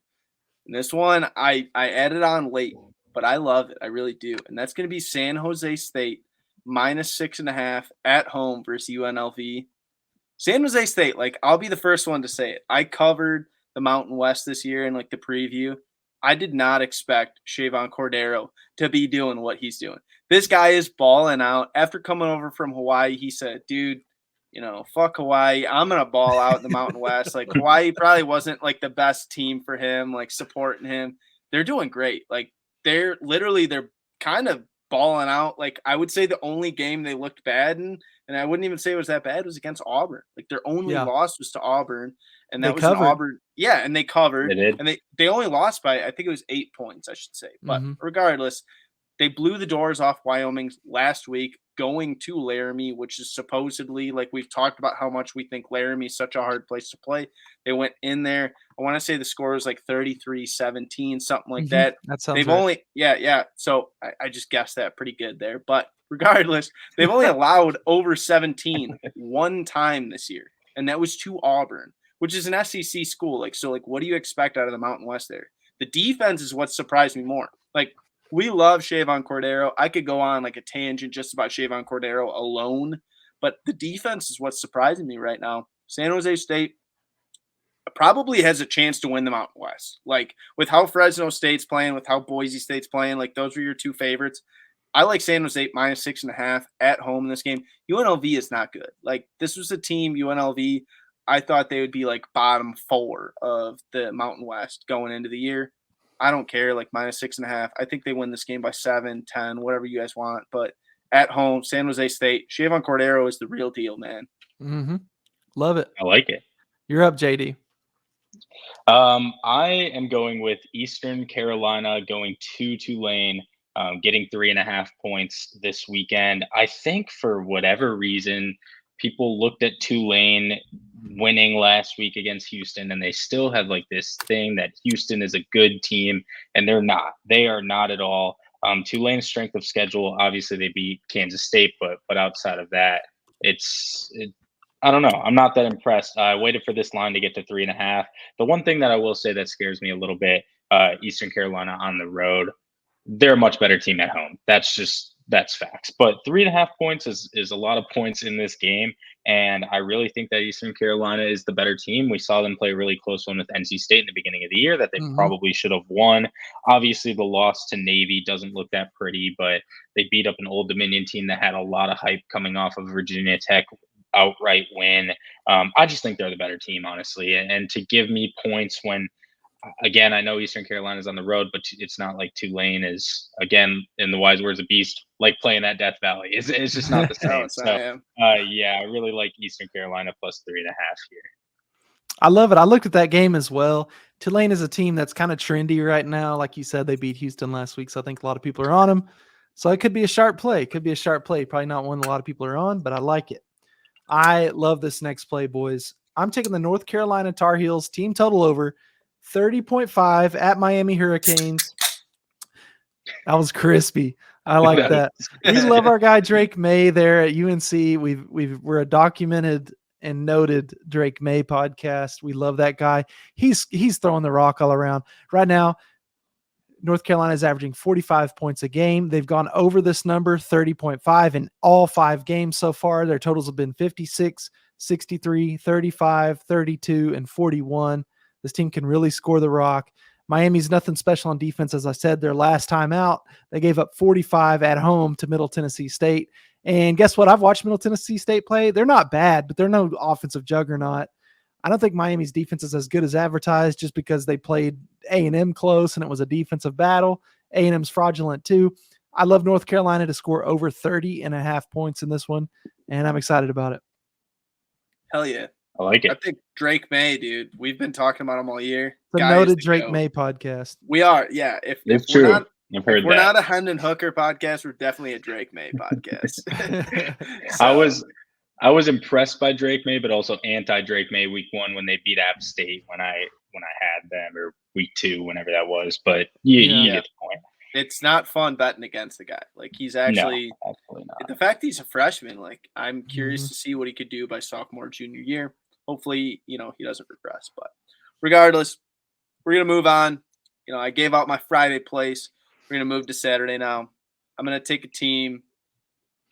And this one I added on late, but I love it. I really do. And that's going to be San Jose State -6.5 at home versus UNLV. San Jose State, like, I'll be the first one to say it. I covered the Mountain West this year in like the preview. I did not expect Chevan Cordero to be doing what he's doing. This guy is balling out. After coming over from Hawaii, he said, dude, fuck Hawaii. I'm going to ball out in the Mountain West. Like, Hawaii probably wasn't like the best team for him, like supporting him. They're doing great. Like, they're kind of balling out. Like, I would say the only game they looked bad in, and I wouldn't even say it was that bad, was against Auburn. Like, their only loss was to Auburn, and that was covered. Auburn. Yeah, and they covered. They did. And they only lost by, I think it was 8 points, I should say. But regardless, they blew the doors off Wyoming last week, going to Laramie, which is supposedly, like, we've talked about how much we think Laramie is such a hard place to play. They went in there. I want to say the score was like 33-17, something like that. That sounds They've right. only, yeah. So I just guessed that pretty good there. But regardless, they've only allowed over 17 one time this year, and that was to Auburn, which is an SEC school. Like, so, like, what do you expect out of the Mountain West there? The defense is what surprised me more. Like, we love Chevan Cordero. I could go on like a tangent just about Chevan Cordero alone, but the defense is what's surprising me right now. San Jose State probably has a chance to win the Mountain West. Like, with how Fresno State's playing, with how Boise State's playing, like, those were your two favorites. I like San Jose State -6.5 at home in this game. UNLV is not good. Like, this was a team, UNLV, I thought they would be like bottom 4 of the Mountain West going into the year. I don't care, like -6.5. I think they win this game by 7, 10, whatever you guys want. But at home, San Jose State, Chevan Cordero is the real deal, man. Love it. I like it. You're up, JD. I am going with Eastern Carolina going to Tulane, getting 3.5 points this weekend. I think for whatever reason, people looked at Tulane winning last week against Houston, and they still have like this thing that Houston is a good team, and they're not. They are not at all. Tulane's strength of schedule, obviously they beat Kansas State, but outside of that, I don't know. I'm not that impressed. I waited for this line to get to 3.5. The one thing that I will say that scares me a little bit, Eastern Carolina on the road, they're a much better team at home. That's facts. But 3.5 points is a lot of points in this game. And I really think that Eastern Carolina is the better team. We saw them play a really close one with NC State in the beginning of the year that they probably should have won. Obviously, the loss to Navy doesn't look that pretty, but they beat up an Old Dominion team that had a lot of hype coming off of Virginia Tech outright win. I just think they're the better team, honestly. And to give me points when, again, I know Eastern Carolina's on the road, but it's not like Tulane is, again, in the wise words of Beast, like playing at Death Valley. It's just not the same. Yeah, I really like Eastern Carolina plus 3.5 here. I love it. I looked at that game as well. Tulane is a team that's kind of trendy right now. Like you said, they beat Houston last week, so I think a lot of people are on them. So it could be a sharp play. Probably not one a lot of people are on, but I like it. I love this next play, boys. I'm taking the North Carolina Tar Heels team total over 30.5 at Miami Hurricanes. That was crispy. I like that. We love our guy Drake May there at UNC. We're a documented and noted Drake May podcast. We love that guy. He's throwing the rock all around right now. North Carolina is averaging 45 points a game. They've gone over this number, 30.5, in all 5 games so far. Their totals have been 56, 63, 35, 32, and 41. This team can really score the rock. Miami's nothing special on defense. As I said, their last time out, they gave up 45 at home to Middle Tennessee State. And guess what? I've watched Middle Tennessee State play. They're not bad, but they're no offensive juggernaut. I don't think Miami's defense is as good as advertised just because they played A&M close and it was a defensive battle. A&M's fraudulent too. I love North Carolina to score over 30.5 points in this one, and I'm excited about it. Hell yeah. I like it. I think Drake May, dude. We've been talking about him all year. The noted Drake May podcast. We are, yeah. If we're not a Hendon Hooker podcast, we're definitely a Drake May podcast. I was impressed by Drake May, but also anti-Drake May week 1 when they beat App State when I had them, or week 2, whenever that was. But you get the point. It's not fun betting against the guy. Like, he's actually – absolutely not. The fact he's a freshman, like, I'm curious to see what he could do by sophomore, junior year. Hopefully, he doesn't regress. But regardless, we're going to move on. I gave out my Friday place. We're going to move to Saturday now. I'm going to take a team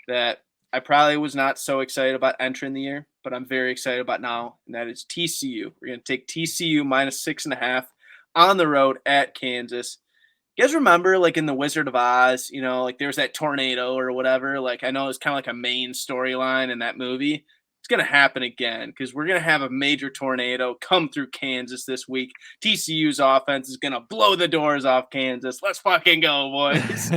that I probably was not so excited about entering the year, but I'm very excited about now, and that is TCU. We're going to take TCU minus 6.5 on the road at Kansas. You guys remember, like, in The Wizard of Oz, like there was that tornado or whatever. Like, I know it's kind of like a main storyline in that movie. It's going to happen again because we're going to have a major tornado come through Kansas this week. TCU's offense is going to blow the doors off Kansas. Let's fucking go, boys.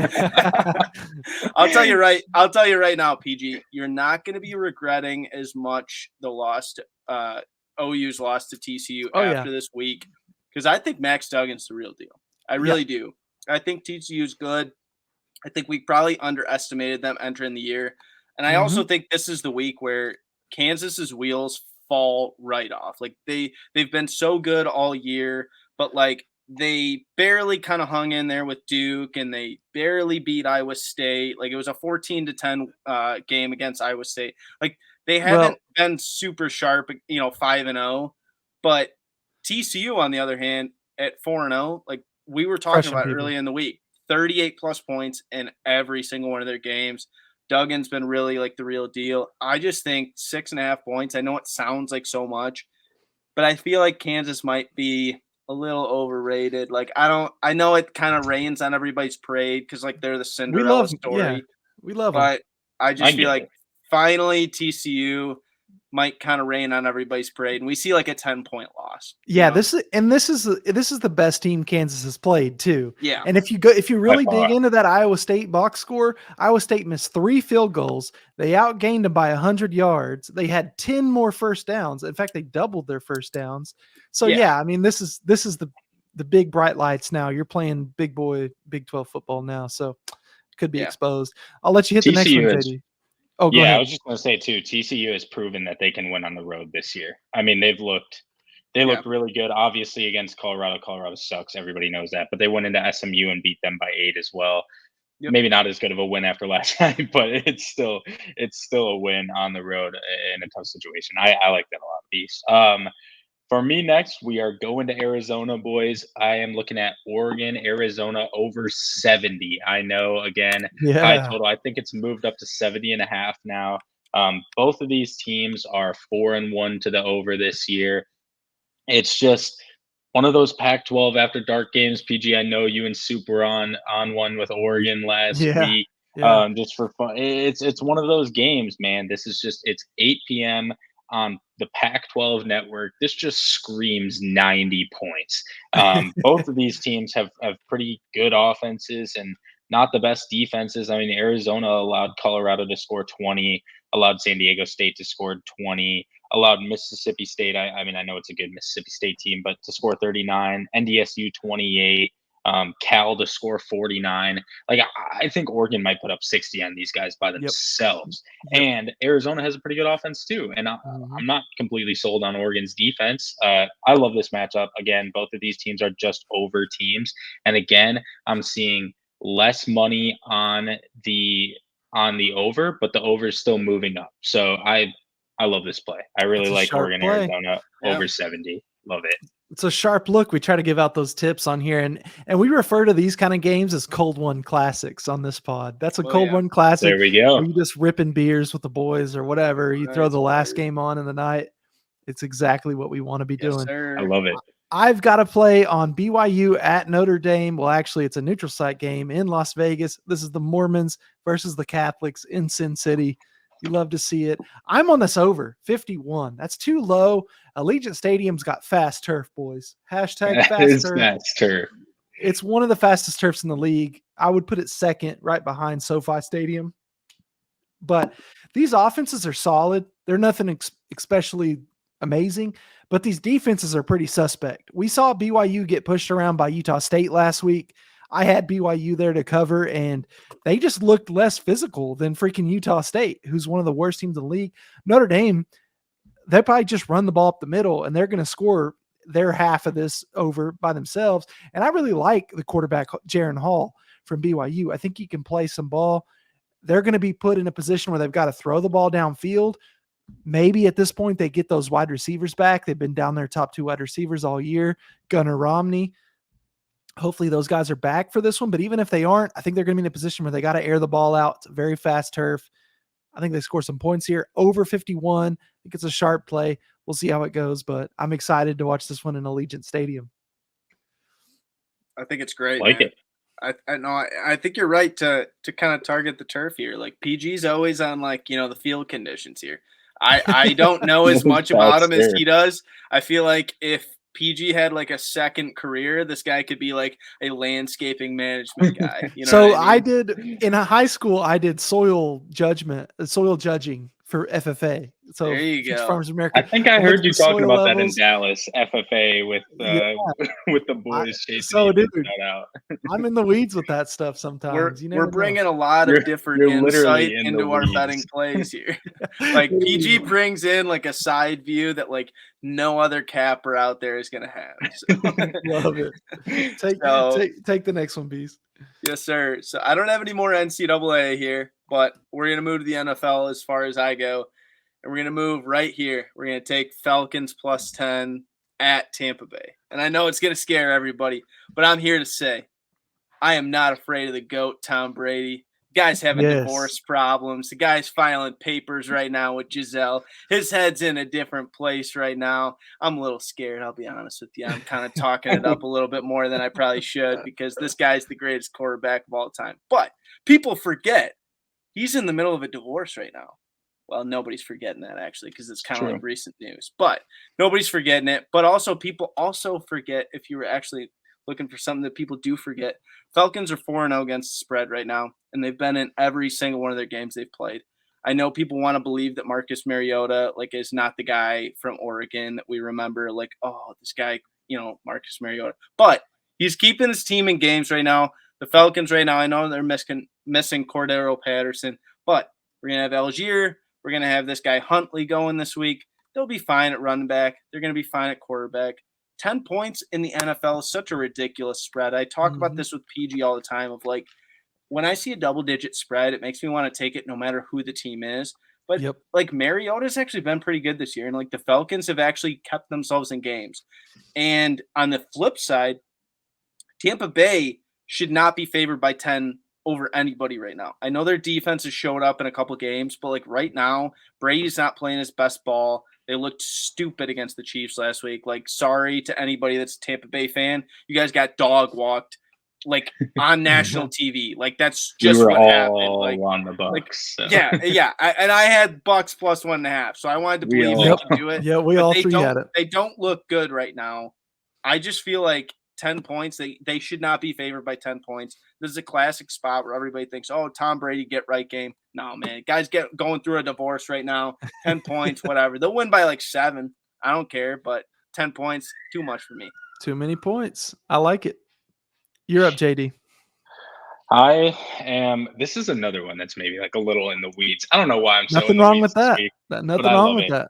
I'll tell you right now, PG, you're not going to be regretting as much the loss to OU's loss to TCU after this week, because I think Max Duggan's the real deal. I really do. I think TCU's good. I think we probably underestimated them entering the year. And I also think this is the week where Kansas's wheels fall right off. Like they've been so good all year, but like they barely kind of hung in there with Duke, and they barely beat Iowa State. Like it was a 14-10 game against Iowa State. Like they haven't been super sharp, 5-0, but TCU on the other hand at 4-0, like we were talking about early in the week, 38 plus points in every single one of their games. Duggan's been really like the real deal. I just think 6.5 points. I know it sounds like so much, but I feel like Kansas might be a little overrated. Like I know it kind of rains on everybody's parade because like they're the Cinderella story. Yeah, we love them. But I just feel like finally TCU might kind of rain on everybody's parade, and we see like a 10-point loss. Yeah, this is the best team Kansas has played too. Yeah, and if you really dig into that Iowa State box score, Iowa State missed 3 field goals. They outgained them by 100 yards. They had 10 more first downs. In fact, they doubled their first downs. So yeah, I mean this is the big bright lights now. You're playing big boy Big 12 football now, so could be exposed. I'll let you hit the next one, JD. Oh, go ahead. I was just going to say too, TCU has proven that they can win on the road this year. I mean, they looked really good. Obviously against Colorado. Colorado sucks. Everybody knows that, but they went into SMU and beat them by 8 as well. Yep. Maybe not as good of a win after last night, but it's still a win on the road in a tough situation. I like that a lot, Beast. For me next, we are going to Arizona, boys. I am looking at Oregon, Arizona over 70. I know, again, high Yeah. total. I think it's moved up to 70.5 now. Both of these teams are 4-1 to the over this year. It's just one of those Pac-12 after dark games. PG, I know you and Soup were on one with Oregon last Yeah. week. Yeah. Just for fun. It's one of those games, man. This is just it's 8 p.m. on the Pac-12 network. This just screams 90 points. Both of these teams have pretty good offenses and not the best defenses. I mean, Arizona allowed Colorado to score 20, allowed San Diego State to score 20, allowed Mississippi State. I mean, I know it's a good Mississippi State team, but to score 39, NDSU 28, Cal to score 49. Like, I think Oregon might put up 60 on these guys by themselves. Yep. And Arizona has a pretty good offense too. And I'm not completely sold on Oregon's defense. I love this matchup. Again, both of these teams are just over teams. And again, I'm seeing less money on the over, but the over is still moving up. So I love this play. I really It's a like sharp Oregon, play. Arizona over 70. Love it. It's a sharp look. We try to give out those tips on here, and we refer to these kind of games as cold one classics on this pod. That's a cold one classic. There we go. Where you just ripping beers with the boys or whatever. You throw the last game on in the night. It's exactly what we want to be doing. Sir. I love it. I've got to play on BYU at Notre Dame. Well, actually, it's a neutral site game in Las Vegas. This is the Mormons versus the Catholics in Sin City. You love to see it. I'm on this over 51. That's too low. Allegiant Stadium's got fast turf, boys. Hashtag fast turf. Fast turf. It's one of the fastest turfs in the league. I would put it second, right behind SoFi Stadium. But these offenses are solid. They're nothing especially amazing, but these defenses are pretty suspect. We saw BYU get pushed around by Utah State last week. I had BYU there to cover, and they just looked less physical than freaking Utah State, who's one of the worst teams in the league. Notre Dame, they probably just run the ball up the middle, and they're going to score their half of this over by themselves. And I really like the quarterback, Jaron Hall from BYU. I think he can play some ball. They're going to be put in a position where they've got to throw the ball downfield. Maybe at this point they get those wide receivers back. They've been down their top 2 wide receivers all year, Gunnar Romney. Hopefully those guys are back for this one. But even if they aren't, I think they're going to be in a position where they got to air the ball out. It's a very fast turf. I think they score some points here. Over 51. I think it's a sharp play. We'll see how it goes, but I'm excited to watch this one in Allegiant Stadium. I think it's great. Like man. it. I know. I think you're right to kind of target the turf here. Like PG's always on the field conditions here. I don't know as much about him as he does. I feel like if PG had like a second career, this guy could be like a landscaping management guy. You know so what I mean? I did in a high school, I did soil judging for FFA. So there you Future go. Farmers America. I think I heard you talking about that in levels. Dallas, FFA with with the boys chasing. So dude, out. I'm in the weeds with that stuff sometimes. We're bringing a lot of different insight into our weeds. betting plays here. Like PG brings in like a side view that like no other capper out there is gonna have. So. Love it. Take the next one, Beast. Yes, sir. So I don't have any more NCAA here, but we're gonna move to the NFL as far as I go. And we're going to move right here. We're going to take Falcons plus 10 at Tampa Bay. And I know it's going to scare everybody, but I'm here to say I am not afraid of the GOAT, Tom Brady. The guy's having divorce problems. The guy's filing papers right now with Giselle. His head's in a different place right now. I'm a little scared, I'll be honest with you. I'm kind of talking it up a little bit more than I probably should because this guy's the greatest quarterback of all time. But people forget he's in the middle of a divorce right now. Well, nobody's forgetting that, actually, because it's kind of like recent news. But nobody's forgetting it. But also, people also forget, if you were actually looking for something that people do forget, Falcons are 4-0 against the spread right now, and they've been in every single one of their games they've played. I know people want to believe that Marcus Mariota is not the guy from Oregon that we remember, this guy, Marcus Mariota. But he's keeping his team in games right now. The Falcons right now, I know they're missing Cordero Patterson, but we're going to have Algier. We're going to have this guy Huntley going this week. They'll be fine at running back. They're going to be fine at quarterback. 10 points in the NFL is such a ridiculous spread. I talk about this with PG all the time of when I see a double-digit spread, it makes me want to take it no matter who the team is. But Yep. like Mariota's actually been pretty good this year, and like the Falcons have actually kept themselves in games. And on the flip side, Tampa Bay should not be favored by 10 over anybody right now. I know their defense has showed up in a couple games, but like right now, Brady's not playing his best ball. They looked stupid against the Chiefs last week. Like, sorry to anybody that's a Tampa Bay fan. You guys got dog walked like on national TV. Like, that's just we were what all happened. Like, on the Bucks. like So. yeah. And I had Bucks plus 1.5. So I wanted to We believe all- they could do it. Yeah, we but all they three don't, had it. They don't look good right now. I just feel like 10 points, they should not be favored by 10 points. This is a classic spot where everybody thinks, oh, Tom Brady get right game. No, man. Guys going through a divorce right now. 10 points, whatever. They'll win by like 7. I don't care, but 10 points, too much for me. Too many points. I like it. You're up, JD. This is another one that's maybe like a little in the weeds. I don't know why I'm so in Nothing the wrong weeds with this that. week, Nothing but I wrong love with it. that.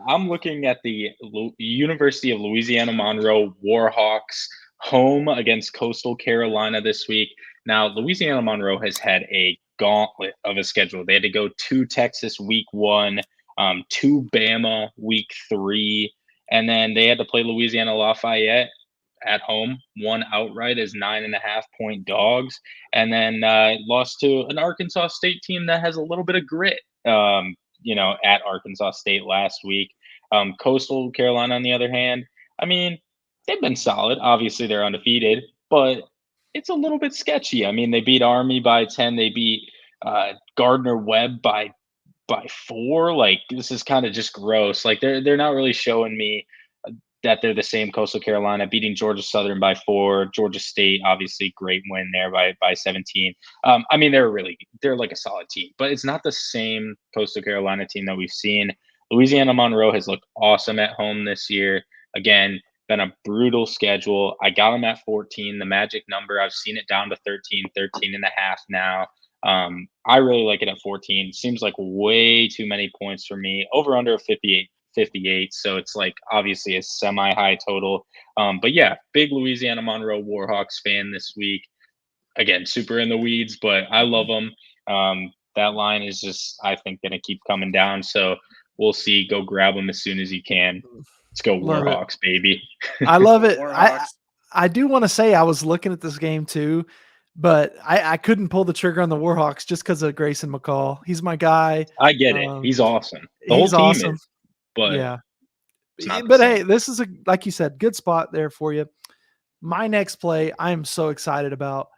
I'm looking at the University of Louisiana Monroe Warhawks home against Coastal Carolina this week. Now, Louisiana Monroe has had a gauntlet of a schedule. They had to go to Texas week 1, to Bama week 3, and then they had to play Louisiana Lafayette at home, won outright as 9.5-point dogs, and then lost to an Arkansas State team that has a little bit of grit. At Arkansas State last week. Coastal Carolina, on the other hand, I mean, they've been solid. Obviously, they're undefeated, but it's a little bit sketchy. I mean, they beat Army by 10. They beat Gardner Webb by 4. Like, this is kind of just gross. Like, they're not really showing me that they're the same. Coastal Carolina beating Georgia Southern by 4. Georgia State, obviously, great win there by 17. I mean, they're like a solid team, but it's not the same Coastal Carolina team that we've seen. Louisiana Monroe has looked awesome at home this year. Again, been a brutal schedule. I got them at 14, the magic number. I've seen it down to 13 and a half now. I really like it at 14. Seems like way too many points for me. Over under 58. So it's like obviously a semi-high total. But yeah, big Louisiana Monroe Warhawks fan this week. Again, super in the weeds, but I love them. That line is just, I think, going to keep coming down. So we'll see. Go grab them as soon as you can. Let's go Warhawks, baby. I love it. Warhawks. I do want to say I was looking at this game too, but I couldn't pull the trigger on the Warhawks just because of Grayson McCall. He's my guy. I get it. He's awesome. The whole He's team awesome. is. But yeah. it's not the But same. hey, this is like you said, good spot there for you. My next play, I am so excited about.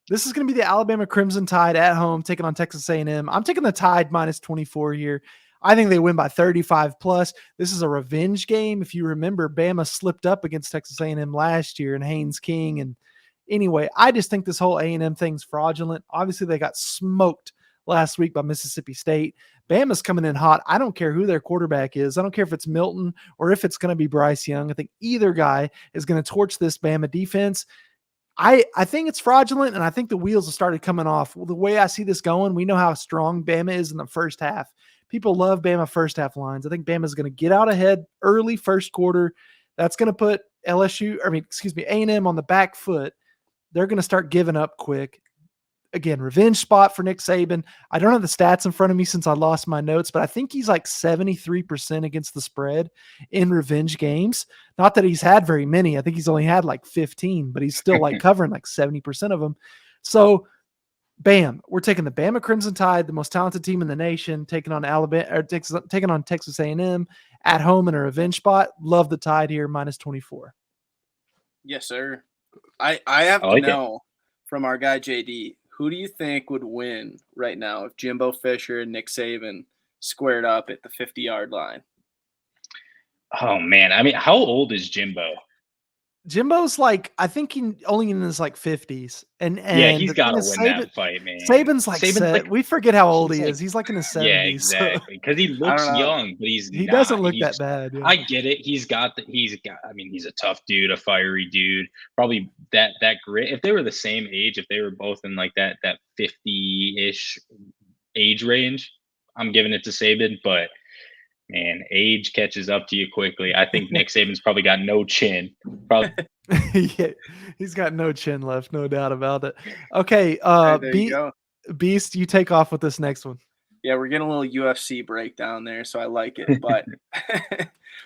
This is going to be the Alabama Crimson Tide at home taking on Texas A&M. I'm taking the Tide minus 24 here. I think they win by 35 plus. This is a revenge game. If you remember, Bama slipped up against Texas A&M last year and Haynes King. And anyway, I just think this whole A&M thing's fraudulent. Obviously, they got smoked last week by Mississippi State. Bama's coming in hot. I don't care who their quarterback is. I don't care if it's Milton or if it's going to be Bryce Young. I think either guy is going to torch this Bama defense. I think it's fraudulent, and I think the wheels have started coming off. Well, the way I see this going, we know how strong Bama is in the first half. People love Bama first half lines. I think Bama's going to get out ahead early first quarter. That's going to put A&M on the back foot. They're going to start giving up quick. Again, revenge spot for Nick Saban. I don't have the stats in front of me since I lost my notes, but I think he's like 73% against the spread in revenge games. Not that he's had very many. I think he's only had like 15, but he's still like covering like 70% of them. So, bam, we're taking the Bama Crimson Tide, the most talented team in the nation, taking on Texas A&M at home in a revenge spot. Love the Tide here, minus 24. Yes, sir. I have to know from our guy JD, who do you think would win right now if Jimbo Fisher and Nick Saban squared up at the 50-yard line? Oh, man. I mean, how old is Jimbo? Jimbo's like, I think he only in his like 50s. And yeah, he's got to win that fight, man. Saban's like, we forget how old he is. He's like in his 70s. Yeah, exactly. Because he looks young, but he doesn't look that bad. Yeah. I get it. He's got, I mean, he's a tough dude, a fiery dude. Probably that grit. If they were the same age, if they were both in like that 50-ish age range, I'm giving it to Saban. But man, age catches up to you quickly. I think Nick Saban's probably got no chin. Probably. Yeah, he's got no chin left, no doubt about it. Okay, There you go. Beast, you take off with this next one. Yeah, we're getting a little UFC breakdown there, so I like it. But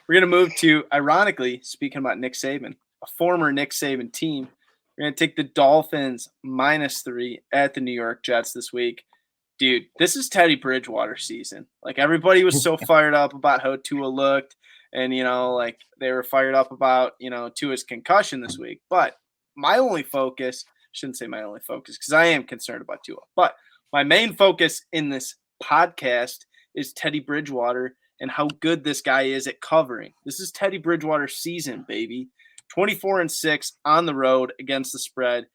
we're gonna move to, ironically, speaking about Nick Saban, a former Nick Saban team. We're gonna take the Dolphins -3 at the New York Jets this week. Dude, this is Teddy Bridgewater season. Like, everybody was so fired up about how Tua looked, and like they were fired up about Tua's concussion this week. But my only focus, shouldn't say my only focus, because I am concerned about Tua. But my main focus in this podcast is Teddy Bridgewater and how good this guy is at covering. This is Teddy Bridgewater's season, baby. 24-6 on the road against the spread.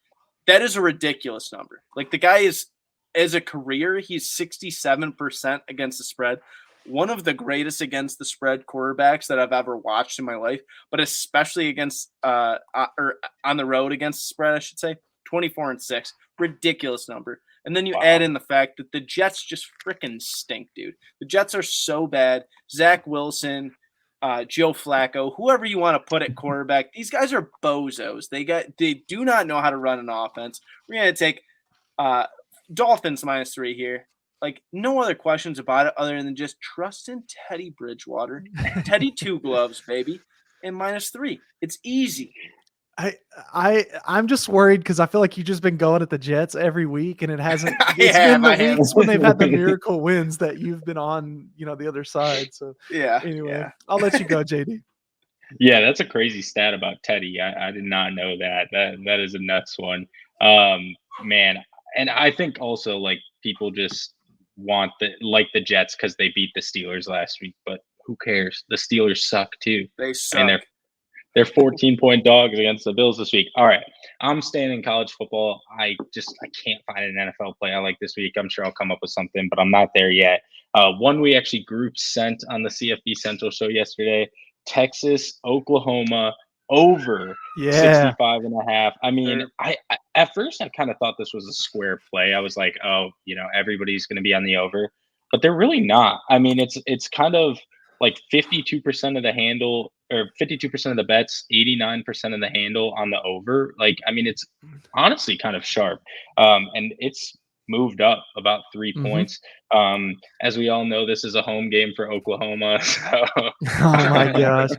That is a ridiculous number. Like, the guy is, as a career, he's 67% against the spread. One of the greatest against the spread quarterbacks that I've ever watched in my life, but especially against or on the road against the spread, I should say. 24-6, ridiculous number. And then you add in the fact that the Jets just freaking stink, dude. The Jets are so bad. Zach Wilson, Joe Flacco, whoever you want to put at quarterback, these guys are bozos. They do not know how to run an offense. We're gonna take Dolphins -3 here. Like, no other questions about it other than just trust in Teddy Bridgewater. Teddy two gloves, baby, and -3. It's easy. I'm just worried because I feel like you've just been going at the Jets every week, and it hasn't. It's have, been I the have. weeks when they've had the miracle wins that you've been on, the other side. So Yeah. anyway, yeah. I'll let you go, JD. Yeah, that's a crazy stat about Teddy. I did not know that. That is a nuts one. Man, and I think also, like, people just want the Jets because they beat the Steelers last week, but who cares? The Steelers suck too. They suck. And they're 14-point dogs against the Bills this week. All right, I'm staying in college football. I can't find an NFL play I like this week. I'm sure I'll come up with something, but I'm not there yet. One we actually group sent on the CFB Central show yesterday: Texas, Oklahoma over 65.5. I mean, I at first I kind of thought this was a square play. I was like, oh, everybody's going to be on the over, but they're really not. I mean, it's kind of like 52% of the handle, or 52% of the bets, 89% of the handle on the over. Like, I mean, it's honestly kind of sharp. And it's moved up about 3 points. As we all know, this is a home game for Oklahoma. So. Oh my gosh.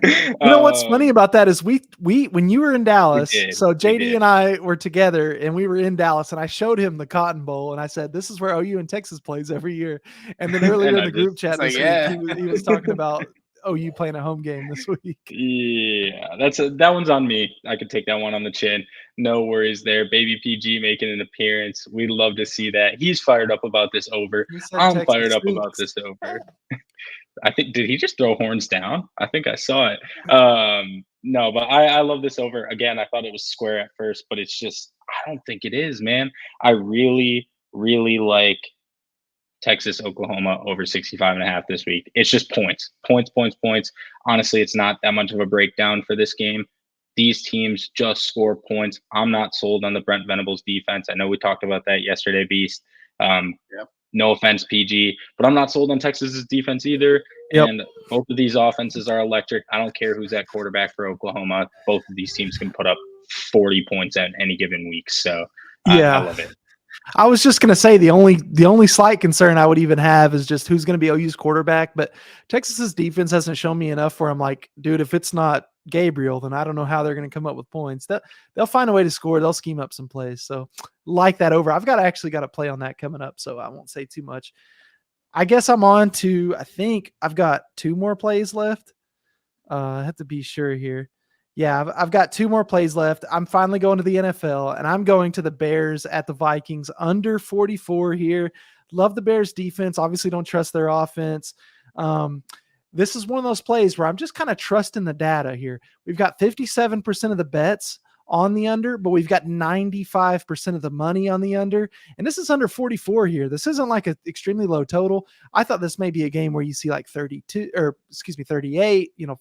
You know what's funny about that is we when you were in Dallas, so JD and I were together and we were in Dallas, and I showed him the Cotton Bowl and I said, this is where OU and Texas plays every year. And then earlier in the group chat this week, he was talking about OU playing a home game this week. Yeah, that one's on me. I could take that one on the chin. No worries there. Baby PG making an appearance. We'd love to see that. He's fired up about this over. I'm fired up about this over. I think, did he just throw horns down? I think I saw it. No, but I love this over. Again, I thought it was square at first, but it's just, I don't think it is, man. I really, really like Texas, Oklahoma over 65.5 this week. It's just points. Honestly, it's not that much of a breakdown for this game. These teams just score points. I'm not sold on the Brent Venables defense. I know we talked about that yesterday, Beast. No offense, PG, but I'm not sold on Texas's defense either. Yep. And both of these offenses are electric. I don't care who's at quarterback for Oklahoma. Both of these teams can put up 40 points at any given week. So I love it. I was just going to say the only slight concern I would even have is just who's going to be OU's quarterback. But Texas's defense hasn't shown me enough where I'm like, dude, if it's not Gabriel, then I don't know how they're going to come up with points. They'll find a way to score. They'll scheme up some plays. So like that over. I've actually got a play on that coming up, so I won't say too much. I guess I'm on to, I think I've got 2 more plays left. I have to be sure here. Yeah, I've got 2 more plays left. I'm finally going to the NFL, and I'm going to the Bears at the Vikings under 44 here. Love the Bears defense. Obviously don't trust their offense. This is one of those plays where I'm just kind of trusting the data here. We've got 57% of the bets on the under, but we've got 95% of the money on the under. And this is under 44 here. This isn't like an extremely low total. I thought this may be a game where you see like 38,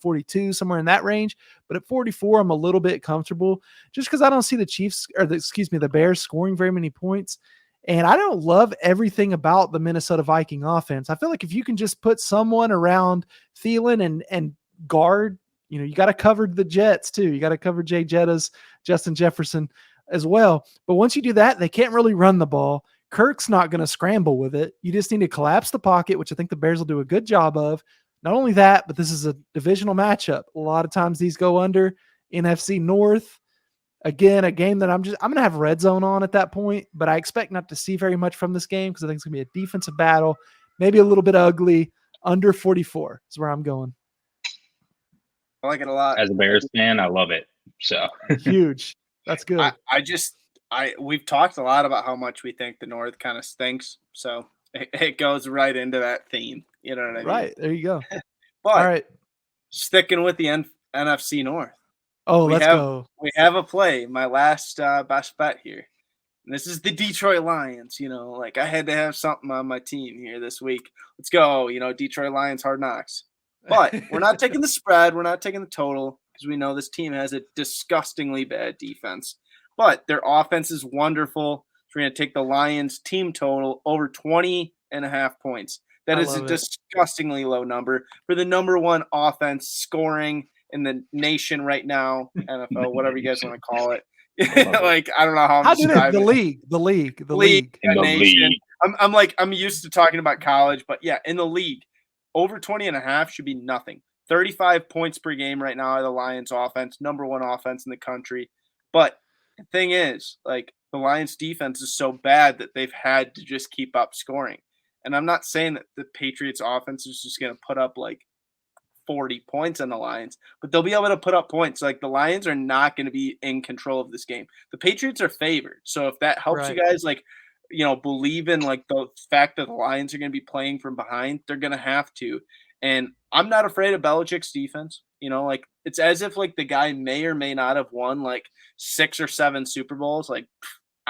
42, somewhere in that range. But at 44, I'm a little bit comfortable just because I don't see the Bears scoring very many points. And I don't love everything about the Minnesota Viking offense. I feel like if you can just put someone around Thielen and guard, you got to cover the Jets too. You got to cover Jay Jettas, Justin Jefferson as well. But once you do that, they can't really run the ball. Kirk's not going to scramble with it. You just need to collapse the pocket, which I think the Bears will do a good job of. Not only that, but this is a divisional matchup. A lot of times these go under. NFC North. Again, a game that I'm going to have red zone on at that point, but I expect not to see very much from this game because I think it's going to be a defensive battle, maybe a little bit ugly. Under 44 is where I'm going. I like it a lot. As a Bears fan, I love it. So huge. That's good. We've talked a lot about how much we think the North kind of stinks, so it goes right into that theme. You know what I mean? Right. There you go. But all right, sticking with the NFC North. Oh, let's go. We have a play, my last best bet here. And this is the Detroit Lions. I had to have something on my team here this week. Let's go. Detroit Lions, Hard Knocks. But we're not taking the spread. We're not taking the total because we know this team has a disgustingly bad defense. But their offense is wonderful. So we're going to take the Lions team total over 20.5 points. That is a disgustingly low number for the number one offense scoring in the nation right now, NFL, whatever you guys want to call it. I don't know how I'm describing it. The league. Nation. I'm used to talking about college, but yeah, in the league, over 20.5 should be nothing. 35 points per game right now are the Lions offense, number one offense in the country. But the thing is, the Lions defense is so bad that they've had to just keep up scoring. And I'm not saying that the Patriots offense is just going to put up 40 points on the Lions, but they'll be able to put up points. The Lions are not going to be in control of this game. The Patriots are favored. So if that helps you guys, believe in the fact that the Lions are going to be playing from behind, they're going to have to. And I'm not afraid of Belichick's defense. It's as if the guy may or may not have won 6 or 7 Super Bowls.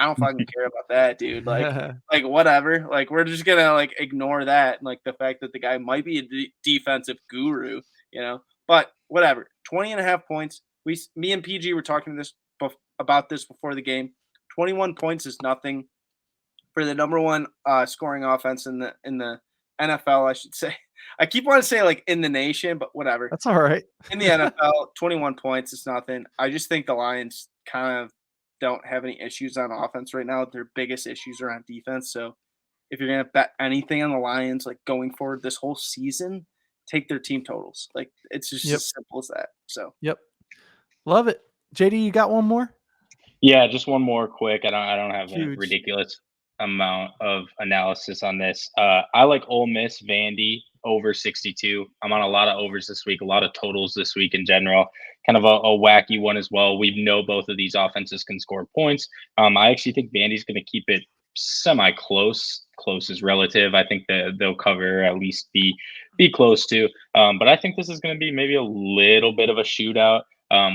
I don't fucking care about that, dude. Whatever. We're just gonna ignore that. And the fact that the guy might be a defensive guru, but whatever. 20.5 points. Me and PG were talking about this before the game. 21 points is nothing for the number one scoring offense in the NFL, I should say. I keep wanting to say in the nation, but whatever. That's all right. In the NFL, 21 points is nothing. I just think the Lions kind of don't have any issues on offense right now. Their biggest issues are on defense. So if you're going to bet anything on the Lions, going forward this whole season, take their team totals. It's just as simple as that. So, love it. JD, you got one more? Yeah, just one more quick. I don't have a ridiculous amount of analysis on this. I like Ole Miss Vandy over 62. I'm on a lot of overs this week, a lot of totals this week in general. Kind of a wacky one as well. We know both of these offenses can score points. I actually think Vandy's going to keep it semi-close. Close is relative. I think that they'll cover, at least be close to. But I think this is going to be maybe a little bit of a shootout.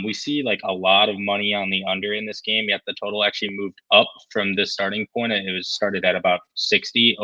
We see a lot of money on the under in this game, yet the total actually moved up from the starting point. It was started at about 60,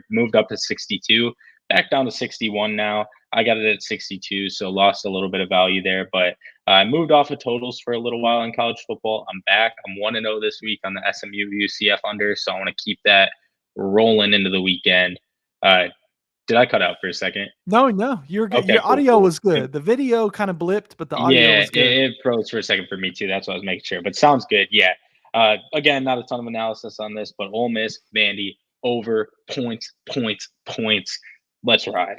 moved up to 62, back down to 61 now. I got it at 62, so lost a little bit of value there. But I moved off of totals for a little while in college football. I'm back. I'm 1-0 this week on the SMU UCF under, so I want to keep that rolling into the weekend. Did I cut out for a second? No, you're good. Okay, your audio was good. The video kind of blipped, but the audio was good. It froze for a second for me too. That's what I was making sure. But sounds good. Yeah. Again, not a ton of analysis on this, but Ole Miss, Vandy, over points. Let's ride.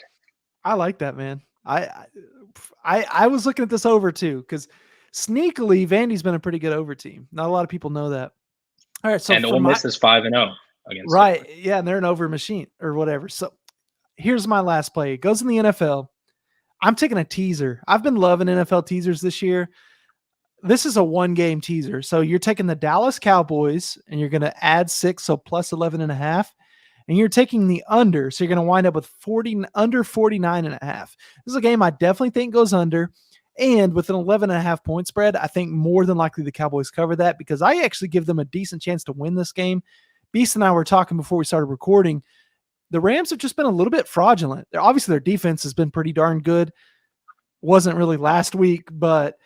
I like that, man. I was looking at this over too, because sneakily Vandy's been a pretty good over team. Not a lot of people know that. All right, so Ole Miss is 5-0 against right. Yeah, and they're an over machine or whatever. So here's my last play. It goes in the NFL. I'm taking a teaser. I've been loving NFL teasers this year. This is a 1-game teaser. So you're taking the Dallas Cowboys and you're going to add 6, so plus 11.5. And you're taking the under. So you're going to wind up with under 49.5. This is a game I definitely think goes under. And with an 11.5 point spread, I think more than likely the Cowboys cover that because I actually give them a decent chance to win this game. Beast and I were talking before we started recording. The Rams have just been a little bit fraudulent. Obviously, their defense has been pretty darn good. Wasn't really last week, but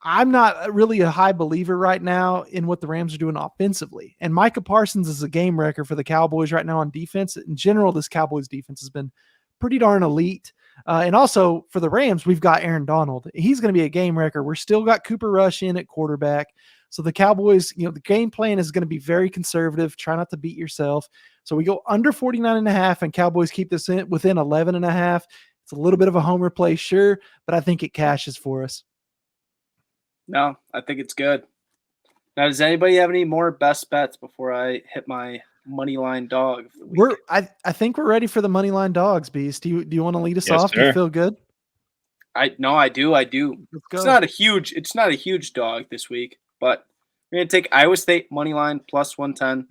I'm not really a high believer right now in what the Rams are doing offensively. And Micah Parsons is a game wrecker for the Cowboys right now on defense. In general, this Cowboys defense has been pretty darn elite. And also for the Rams, we've got Aaron Donald. He's going to be a game wrecker. We're still got Cooper Rush in at quarterback. So the Cowboys, the game plan is going to be very conservative. Try not to beat yourself. So we go under 49.5 and Cowboys keep this within 11.5. It's a little bit of a homer play, sure, but I think it cashes for us. No, I think it's good. Now, does anybody have any more best bets before I hit my money line dog of the week? I think we're ready for the money line dogs, Beast. Do you want to lead us Yes, off? sir. Do you feel good? I do. Let's go. It's not a huge dog this week, but we're gonna take Iowa State money line plus 110.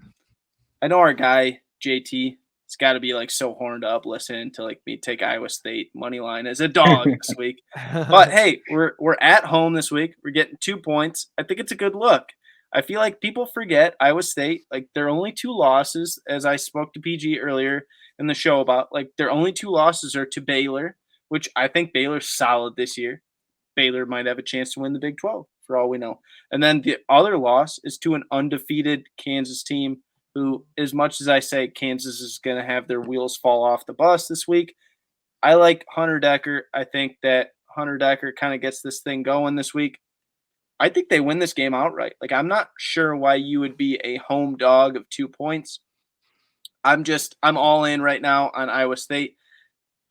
I know our guy JT has got to be like so horned up listening to like me take Iowa State money line as a dog this week. But hey, we're at home this week. We're getting 2 points. I think it's a good look. I feel like people forget Iowa State, like their only 2 losses, as I spoke to PG earlier in the show about, like their only 2 losses are to Baylor, which I think Baylor's solid this year. Baylor might have a chance to win the Big 12 for all we know. And then the other loss is to an undefeated Kansas team who, as much as I say Kansas is going to have their wheels fall off the bus this week, I like Hunter Decker. I think that Hunter Decker kind of gets this thing going this week. I think they win this game outright. Like, I'm not sure why you would be a home dog of 2 points. I'm all in right now on Iowa State.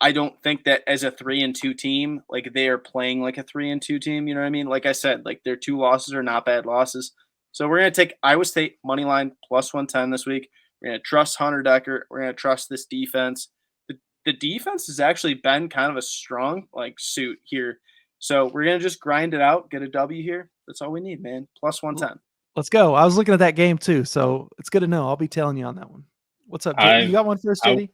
I don't think that as a 3-2 team, like they are playing like a 3-2 team. You know what I mean? Like I said, like their 2 losses are not bad losses. So we're going to take Iowa State money line plus 110 this week. We're going to trust Hunter Decker. We're going to trust this defense. The defense has actually been kind of a strong like suit here. So we're going to just grind it out, get a W here. That's all we need, man. Plus 110. Let's go. I was looking at that game too, so it's good to know. I'll be telling you on that one. What's up? You got one first, JD?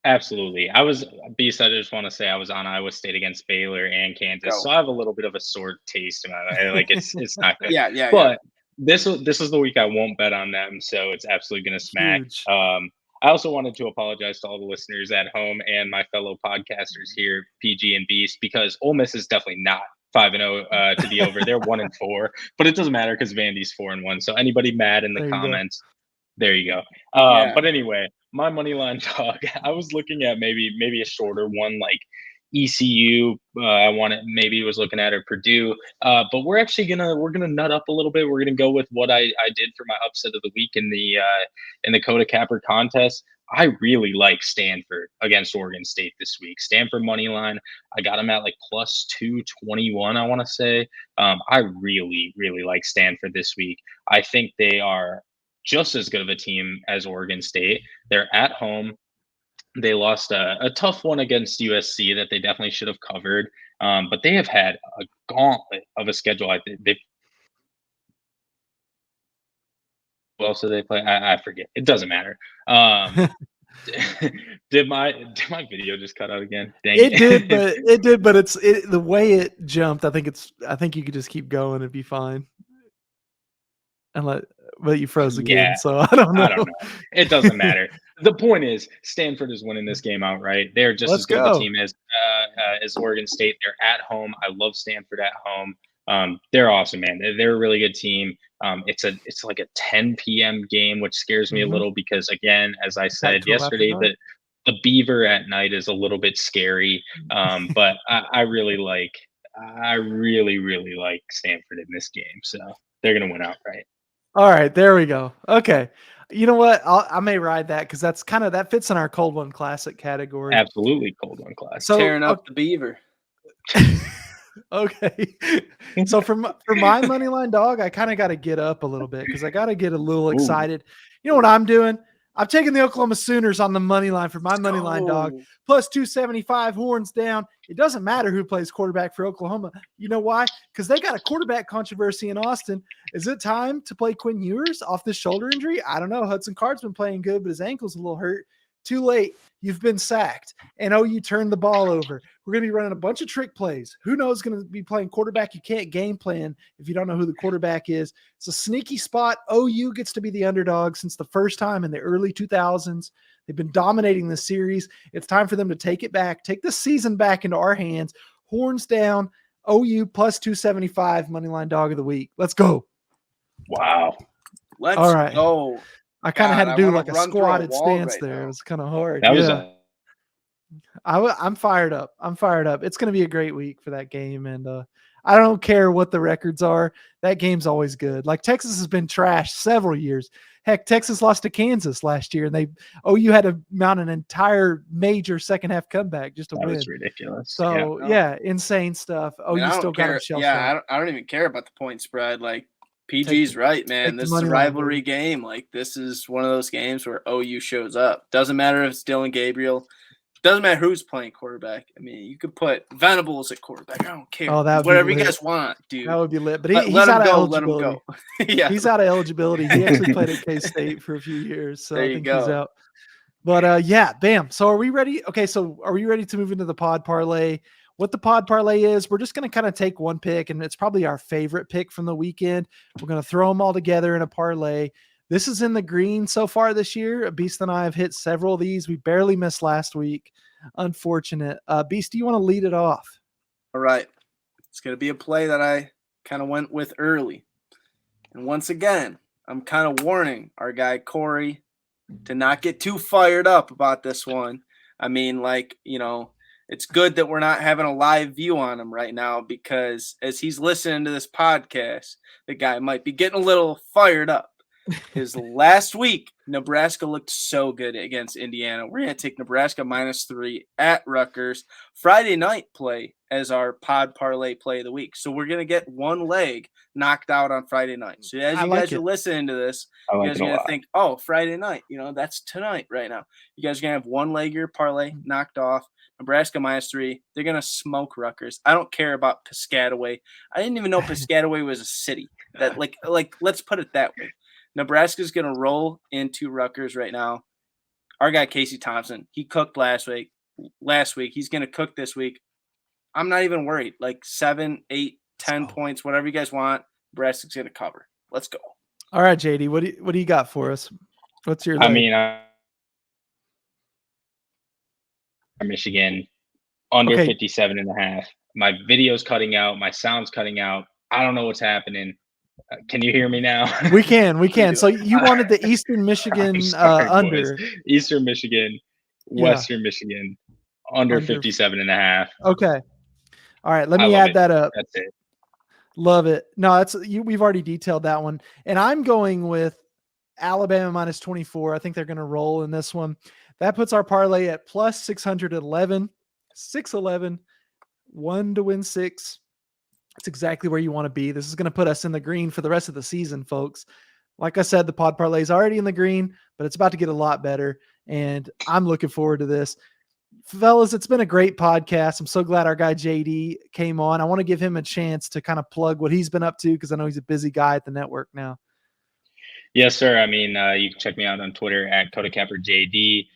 Absolutely. I just want to say I was on Iowa State against Baylor and Kansas, so I have a little bit of a sore taste in my mouth. Like it's not good. But this is the week I won't bet on them, so it's absolutely going to smack. Huge. I also wanted to apologize to all the listeners at home and my fellow podcasters here, PG and Beast, because Ole Miss is definitely not 5-0 to be over. They're 1-4, but it doesn't matter because Vandy's 4-1. So anybody mad in the comments, there you go. But anyway, my money line dog. I was looking at maybe a shorter one like ECU. Maybe was looking at or Purdue. But we're gonna nut up a little bit. We're gonna go with what I did for my upset of the week in the Coda Capper contest. I really like Stanford against Oregon State this week. Stanford money line. I got them at like plus 221. I want to say. I really like Stanford this week. I think they are just as good of a team as Oregon State. They're at home. They lost a tough one against USC that they definitely should have covered. But they have had a gauntlet of a schedule. Who else did they play? I forget. It doesn't matter. Did my video just cut out again? Dang it did, but it's the way it jumped. I think you could just keep going and be fine. But you froze again, so I don't know. It doesn't matter. The point is, Stanford is winning this game outright. They're just as good of a team as Oregon State. They're at home. I love Stanford at home. They're awesome, man. They're a really good team. It's like a 10 p.m. game, which scares me a little because, again, as I said yesterday, the Beaver at night is a little bit scary. But I really like Stanford in this game, so they're gonna win outright. All right, there we go. Okay, you know what? I may ride that because that fits in our Cold One Classic category. Absolutely, Cold One Classic. So, tearing up the Beaver. Okay, so for my money line dog, I kind of got to get up a little bit because I got to get a little excited. You know what I'm doing? I'm taking the Oklahoma Sooners on the money line for my money line dog, plus 275, horns down. It doesn't matter who plays quarterback for Oklahoma. You know why? Because they got a quarterback controversy in Austin. Is it time to play Quinn Ewers off this shoulder injury? I don't know. Hudson Card's been playing good, but his ankle's a little hurt. Too late. You've been sacked. And you turned the ball over. We're going to be running a bunch of trick plays. Who knows going to be playing quarterback? You can't game plan if you don't know who the quarterback is. It's a sneaky spot. OU gets to be the underdog since the first time in the early 2000s. They've been dominating the series. It's time for them to take it back, take the season back into our hands. Horns down. OU plus 275 moneyline dog of the week. Let's go. Wow. Let's All right. go. I kind of had God, to I do wanna like a run through a squatted wall stance right there. now. It was kind of hard. That was yeah. I'm fired up. I'm fired up. It's going to be a great week for that game. And I don't care what the records are. That game's always good. Like Texas has been trashed several years. Heck, Texas lost to Kansas last year, and OU had to mount an entire major second half comeback just to that win. was ridiculous. So Yeah. insane stuff. I mean, OU I still don't got care. them shell Yeah, I don't even care about the point spread. Like PG's right, man. take the This is a money line, rivalry baby. game. Like this is one of those games where OU shows up. Doesn't matter if it's Dylan Gabriel. Doesn't matter who's playing quarterback. I mean, you could put Venables at quarterback. I don't care. Oh, that would be whatever you lit. guys want, dude. That would be lit. But Let he's him out of go. Let him eligibility. go. Yeah, He's out of eligibility. He actually played at K-State for a few years, so There I you think go. he's out. But yeah, bam. So are we ready? Okay, so are we ready to move into the pod parlay? What the pod parlay is, we're just going to kind of take one pick, and it's probably our favorite pick from the weekend. We're going to throw them all together in a parlay. This is in the green so far this year. Beast and I have hit several of these. We barely missed last week. Unfortunate. Beast, do you want to lead it off? All right. It's going to be a play that I kind of went with early. And once again, I'm kind of warning our guy Corey to not get too fired up about this one. I mean, like, it's good that we're not having a live view on him right now because as he's listening to this podcast, the guy might be getting a little fired up. Because last week, Nebraska looked so good against Indiana. We're going to take Nebraska -3 at Rutgers. Friday night play as our pod parlay play of the week. So we're going to get one leg knocked out on Friday night. So as you guys are listening to this, you guys are going to think, oh, Friday night, that's tonight right now. You guys are going to have one leg of your parlay knocked off. Nebraska -3. They're going to smoke Rutgers. I don't care about Piscataway. I didn't even know Piscataway was a city. That like let's put it that way. Nebraska's going to roll into Rutgers right now. Our guy, Casey Thompson, he cooked last week. He's going to cook this week. I'm not even worried. Like 7, 8, 10 points, whatever you guys want, Nebraska's going to cover. Let's go. All right, JD, what do you got for us? What's your leg? I mean, Michigan under 57.5. My video's cutting out. My sound's cutting out. I don't know what's happening. Can you hear me now? We can. So you wanted the Eastern Michigan under. Boys. Eastern Michigan, Western Michigan, under 57.5. Okay. All right. Let me add that up. That's it. Love it. No, we've already detailed that one. And I'm going with Alabama -24. I think they're going to roll in this one. That puts our parlay at plus 611, 611, 1 to win 6. It's exactly where you want to be. This is going to put us in the green for the rest of the season, folks. Like I said, the pod parlay is already in the green, but it's about to get a lot better. And I'm looking forward to this. Fellas, it's been a great podcast. I'm so glad our guy JD came on. I want to give him a chance to kind of plug what he's been up to because I know he's a busy guy at the network now. Yes, sir. I mean, you can check me out on Twitter at CodaCapperJD.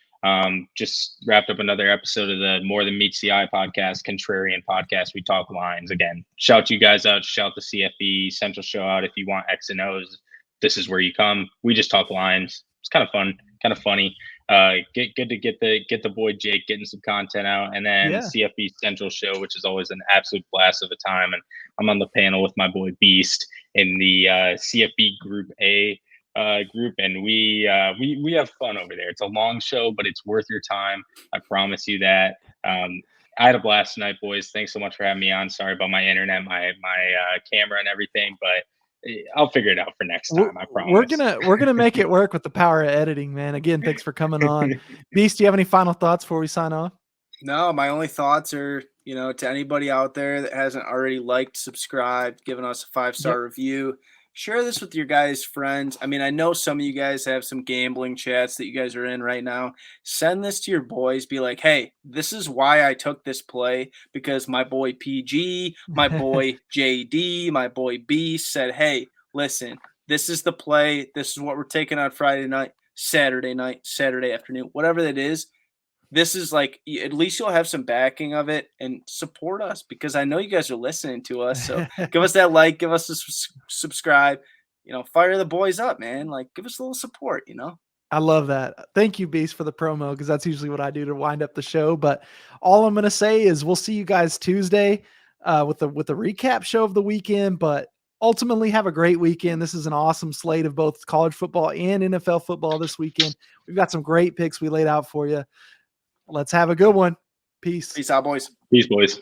Just wrapped up another episode of the More Than Meets the Eye podcast, Contrarian podcast. We talk lines. Again, shout you guys out. Shout the CFB Central Show out. If you want X and O's, this is where you come. We just talk lines. It's kind of fun, kind of funny. Good to get the boy Jake getting some content out, and then CFB Central Show, which is always an absolute blast of a time. And I'm on the panel with my boy Beast in the CFB Group A group, and we have fun over there. It's a long show, but it's worth your time. I promise you that. I had a blast tonight, boys. Thanks so much for having me on. Sorry about my internet, my camera and everything, but I'll figure it out for next time. I promise. We're gonna make it work with the power of editing, man. Again, thanks for coming on. Beast, do you have any final thoughts before we sign off? No, my only thoughts are, to anybody out there that hasn't already liked, subscribed, given us a 5-star review, share this with your guys' friends. I mean, I know some of you guys have some gambling chats that you guys are in right now. Send this to your boys. Be like, hey, this is why I took this play, because my boy PG, my boy JD, my boy B said, hey, listen, this is the play. This is what we're taking on Friday night, Saturday afternoon, whatever that is. This is like, at least you'll have some backing of it and support us, because I know you guys are listening to us. So give us that like, give us a subscribe, fire the boys up, man. Like, give us a little support, I love that. Thank you, Beast, for the promo, because that's usually what I do to wind up the show. But all I'm going to say is we'll see you guys Tuesday. with the recap show of the weekend, but ultimately have a great weekend. This is an awesome slate of both college football and NFL football this weekend. We've got some great picks we laid out for you. Let's have a good one. Peace. Peace out, boys. Peace, boys.